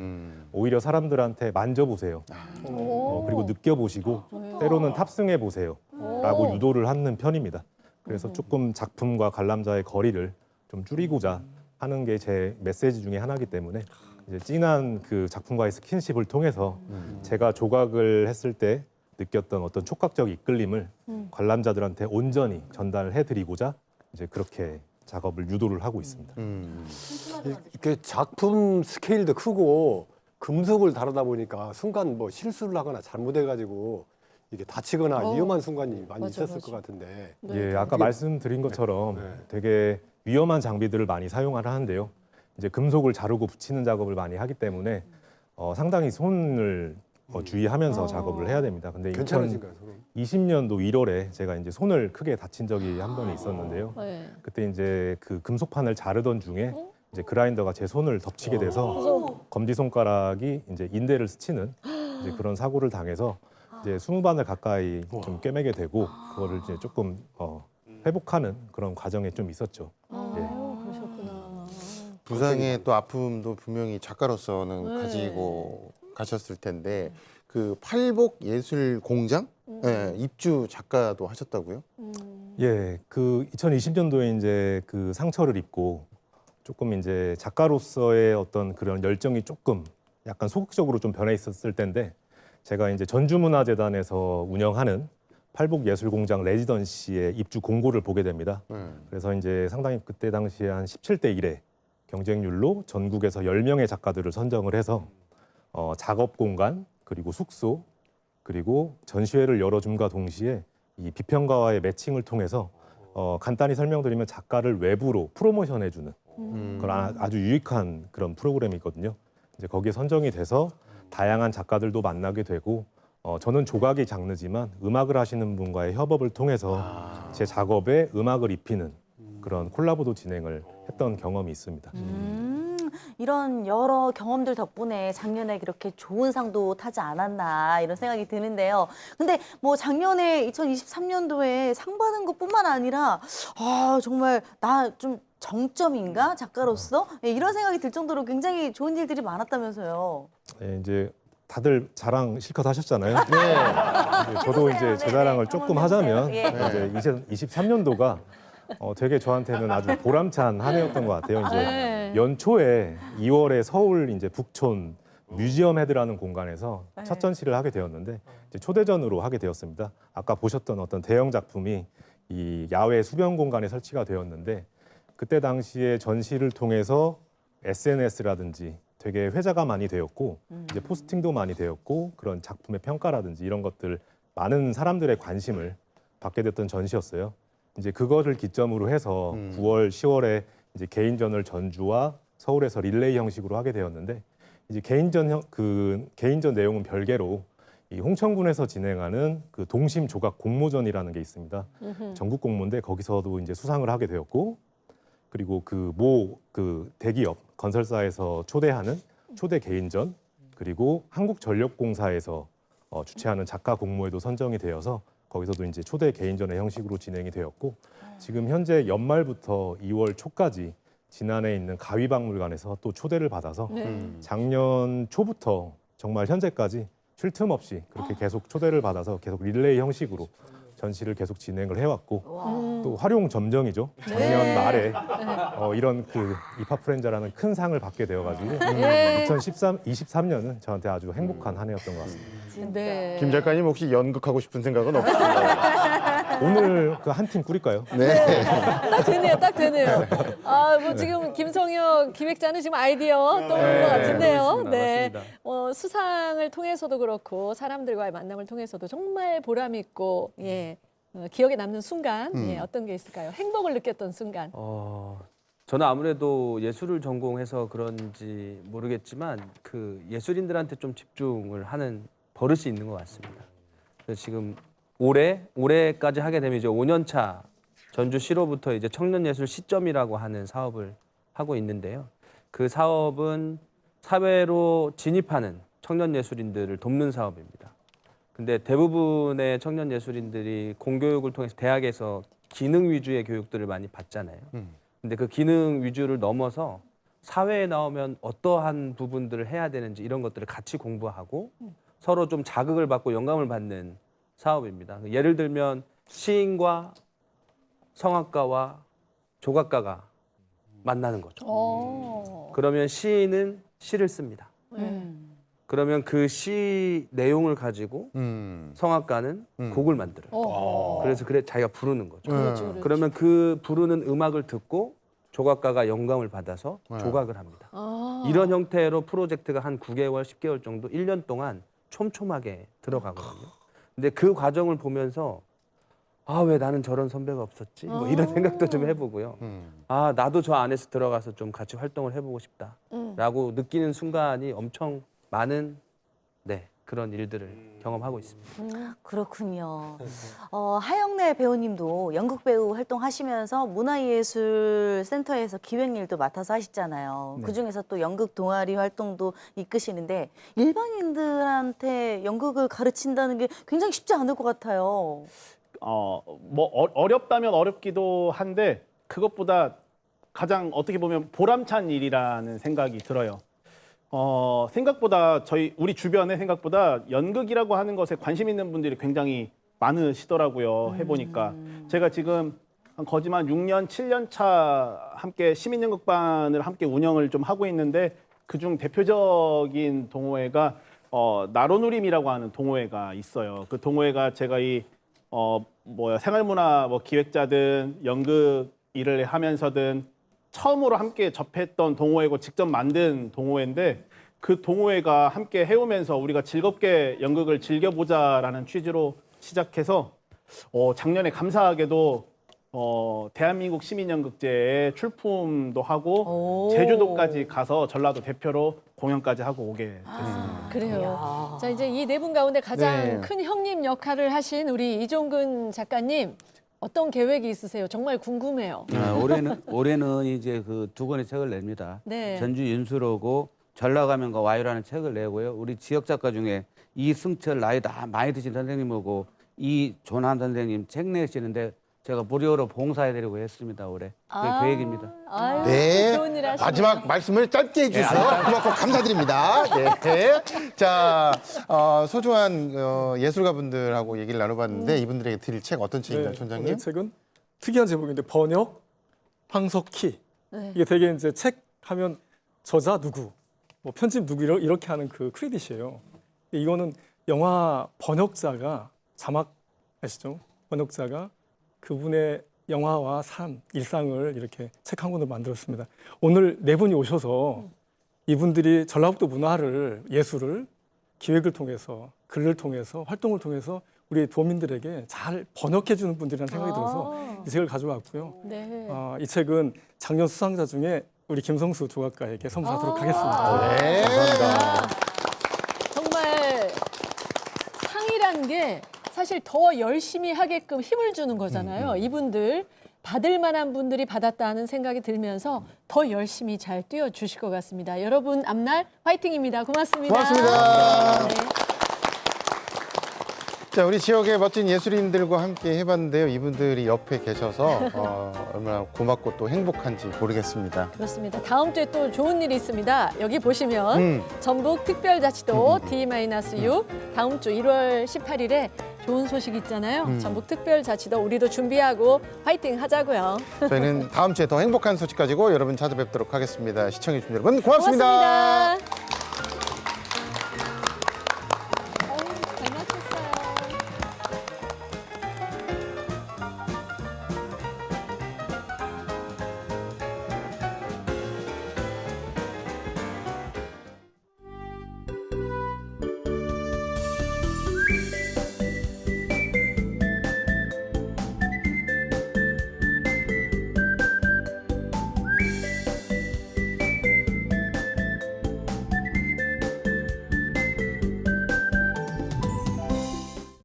오히려 사람들한테 만져보세요. 그리고 느껴보시고 때로는 탑승해 보세요. 라고 유도를 하는 편입니다. 그래서 조금 작품과 관람자의 거리를 좀 줄이고자 하는 게 제 메시지 중에 하나이기 때문에 이제 진한 그 작품과의 스킨십을 통해서 제가 조각을 했을 때 느꼈던 어떤 촉각적 이끌림을 관람자들한테 온전히 전달해 드리고자 이제 그렇게 작업을 유도를 하고 있습니다. 이렇게 작품 스케일도 크고 금속을 다루다 보니까 순간 뭐 실수를 하거나 잘못해가지고 이게 다치거나 위험한 순간이 많이 있었을 것 같은데. 예, 아까 말씀드린 것처럼 되게 위험한 장비들을 많이 사용을 하는데요. 이제 금속을 자르고 붙이는 작업을 많이 하기 때문에 상당히 손을 주의하면서 작업을 해야 됩니다. 근데 괜찮으신가요, 손은? 20년도 1월에 제가 이제 손을 크게 다친 적이 한 번 있었는데요. 네. 그때 이제 그 금속판을 자르던 중에 이제 그라인더가 제 손을 덮치게 돼서 검지 손가락이 이제 인대를 스치는 이제 그런 사고를 당해서 이제 20반을 가까이 좀 꿰매게 되고 그거를 이제 조금 회복하는 그런 과정에 좀 있었죠. 예. 그러셨구나. 부상의 또 아픔도 분명히 작가로서는 가지고 가셨을 텐데 그 팔복 예술 공장 입주 작가도 하셨다고요? 예, 그 2020년도에 이제 그 상처를 입고 조금 이제 작가로서의 어떤 그런 열정이 조금 약간 소극적으로 좀 변해 있었을 때인데 제가 이제 전주문화재단에서 운영하는 팔복예술공장 레지던시에 입주 공고를 보게 됩니다. 그래서 이제 상당히 그때 당시에 한 17대 1의 경쟁률로 전국에서 10명의 작가들을 선정을 해서 작업 공간 그리고 숙소 그리고 전시회를 열어줌과 동시에 이 비평가와의 매칭을 통해서 간단히 설명드리면 작가를 외부로 프로모션해주는 그런 아주 유익한 그런 프로그램이거든요. 이제 거기에 선정이 돼서 다양한 작가들도 만나게 되고 저는 조각이 장르지만 음악을 하시는 분과의 협업을 통해서 제 작업에 음악을 입히는 그런 콜라보도 진행을 했던 경험이 있습니다. 이런 여러 경험들 덕분에 작년에 그렇게 좋은 상도 타지 않았나 이런 생각이 드는데요. 근데 뭐 작년에 2023년도에 상 받은 것뿐만 아니라 정말 나 좀 정점인가 작가로서 이런 생각이 들 정도로 굉장히 좋은 일들이 많았다면서요. 네, 이제 다들 자랑 실컷 하셨잖아요. 네. 저도 이제 제 자랑을 조금 하자면 이제 2023년도가 되게 저한테는 아주 보람찬 한 해였던 것 같아요. 이제 연초에 2월에 서울 이제 북촌 뮤지엄 헤드라는 공간에서 첫 전시를 하게 되었는데 이제 초대전으로 하게 되었습니다. 아까 보셨던 어떤 대형 작품이 이 야외 수변 공간에 설치가 되었는데 그때 당시에 전시를 통해서 SNS라든지 되게 회자가 많이 되었고 이제 포스팅도 많이 되었고 그런 작품의 평가라든지 이런 것들 많은 사람들의 관심을 받게 됐던 전시였어요. 이제 그거를 기점으로 해서 9월, 10월에 이제 개인전을 전주와 서울에서 릴레이 형식으로 하게 되었는데 이제 개인전 내용은 별개로 이 홍천군에서 진행하는 그 동심 조각 공모전이라는 게 있습니다. 전국 공모인데 거기서도 이제 수상을 하게 되었고 그리고 그 대기업 건설사에서 초대하는 초대 개인전 그리고 한국전력공사에서 주최하는 작가 공모에도 선정이 되어서 거기서도 이제 초대 개인전의 형식으로 진행이 되었고 지금 현재 연말부터 2월 초까지 진안에 있는 가위박물관에서 또 초대를 받아서 작년 초부터 정말 현재까지 쉴 틈 없이 그렇게 계속 초대를 받아서 계속 릴레이 형식으로 전시를 계속 진행을 해왔고 또 활용 점정이죠. 작년 말에 이런 그 이파프렌자라는 큰 상을 받게 되어가지고 2023년은 저한테 아주 행복한 한 해였던 것 같습니다. 네. 김 작가님 혹시 연극하고 싶은 생각은 없으신가요? 오늘 그 한 팀 꾸릴까요? 네. 딱 되네요, 딱 되네요. 뭐 지금 김성혁 기획자는 지금 아이디어 떠오르는 것 같은데요. 맞습니다. 네. 맞습니다. 수상을 통해서도 그렇고 사람들과의 만남을 통해서도 정말 보람 있고 기억에 남는 순간 어떤 게 있을까요? 행복을 느꼈던 순간. 저는 아무래도 예술을 전공해서 그런지 모르겠지만 그 예술인들한테 좀 집중을 하는 버릇이 있는 것 같습니다. 그래서 지금 올해까지 하게 되면 이제 5년 차 전주 시로부터 이제 청년예술 시점이라고 하는 사업을 하고 있는데요. 그 사업은 사회로 진입하는 청년예술인들을 돕는 사업입니다. 근데 대부분의 청년예술인들이 공교육을 통해서 대학에서 기능 위주의 교육들을 많이 받잖아요. 근데 그 기능 위주를 넘어서 사회에 나오면 어떠한 부분들을 해야 되는지 이런 것들을 같이 공부하고 서로 좀 자극을 받고 영감을 받는 사업입니다. 예를 들면 시인과 성악가와 조각가가 만나는 거죠. 그러면 시인은 시를 씁니다. 그러면 그 시 내용을 가지고 성악가는 곡을 만들어요. 그래서 자기가 부르는 거죠. 그렇죠. 그러면 그 부르는 음악을 듣고 조각가가 영감을 받아서 조각을 합니다. 이런 형태로 프로젝트가 한 9개월, 10개월 정도 1년 동안 촘촘하게 들어가거든요. 근데 그 과정을 보면서 아, 왜 나는 저런 선배가 없었지? 뭐 이런 생각도 좀 해보고요. 아, 나도 저 안에서 들어가서 좀 같이 활동을 해보고 싶다라고 느끼는 순간이 엄청 많은 그런 일들을 경험하고 있습니다. 그렇군요. 하영래 배우님도 연극 배우 활동하시면서 문화예술센터에서 기획일도 맡아서 하시잖아요. 그중에서 또 연극 동아리 활동도 이끄시는데 일반인들한테 연극을 가르친다는 게 굉장히 쉽지 않을 것 같아요. 어렵다면 어렵기도 한데 그것보다 가장 어떻게 보면 보람찬 일이라는 생각이 들어요. 생각보다 우리 주변에 생각보다 연극이라고 하는 것에 관심 있는 분들이 굉장히 많으시더라고요. 해보니까 제가 지금 거짓말 6년, 7년 차 함께 시민연극반을 함께 운영을 좀 하고 있는데 그중 대표적인 동호회가 나로누림이라고 하는 동호회가 있어요. 그 동호회가 제가 생활문화 기획자든 연극 일을 하면서든 처음으로 함께 접했던 동호회고 직접 만든 동호회인데 그 동호회가 함께 해오면서 우리가 즐겁게 연극을 즐겨보자라는 취지로 시작해서 작년에 감사하게도 대한민국 시민연극제에 출품도 하고 제주도까지 가서 전라도 대표로 공연까지 하고 오게 됐습니다. 그래요. 자, 이제 이 네 분 가운데 가장 큰 형님 역할을 하신 우리 이종근 작가님. 어떤 계획이 있으세요? 정말 궁금해요. 올해는 이제 그 2권의 책을 냅니다. 네. 전주 윤수로고 전라가면과 와유라는 책을 내고요. 우리 지역 작가 중에 이승철 나이 다 많이 드신 선생님하고 이존한 선생님 책 내시는데 제가 무료로 봉사해드리고 했습니다. 올해. 그게 계획입니다. 아유, 네. 좋은 일 하시네요. 마지막 말씀을 짧게 해주셔서 그만큼 감사드립니다. 네. 자, 소중한 예술가분들하고 얘기를 나눠봤는데 이분들에게 드릴 책 어떤 책인가요, 촌장님? 오늘 책은 특이한 제목인데 번역 황석희. 네. 이게 되게 이제 책 하면 저자 누구, 뭐 편집 누구 이렇게 하는 그 크레딧이에요. 이거는 영화 번역자가 자막 아시죠? 번역자가 그분의 영화와 삶, 일상을 이렇게 책 한 권으로 만들었습니다. 오늘 네 분이 오셔서 이분들이 전라북도 문화를, 예술을 기획을 통해서, 글을 통해서, 활동을 통해서 우리 도민들에게 잘 번역해주는 분들이라는 생각이 들어서 이 책을 가져왔고요. 네. 이 책은 작년 수상자 중에 우리 김성수 조각가에게 선물하도록 하겠습니다. 네. 감사합니다. 정말 상이란 게 사실 더 열심히 하게끔 힘을 주는 거잖아요. 이분들 받을 만한 분들이 받았다는 생각이 들면서 더 열심히 잘 뛰어주실 것 같습니다. 여러분 앞날 화이팅입니다. 고맙습니다. 고맙습니다. 네. 자, 우리 지역의 멋진 예술인들과 함께 해봤는데요. 이분들이 옆에 계셔서 얼마나 고맙고 또 행복한지 모르겠습니다. 그렇습니다. 다음 주에 또 좋은 일이 있습니다. 여기 보시면 전북 특별자치도 D-6 다음 주 1월 18일에 좋은 소식 있잖아요. 전북 특별자치도 우리도 준비하고 파이팅 하자고요. 저희는 다음 주에 더 행복한 소식 가지고 여러분 찾아뵙도록 하겠습니다. 시청해주신 여러분 고맙습니다. 고맙습니다.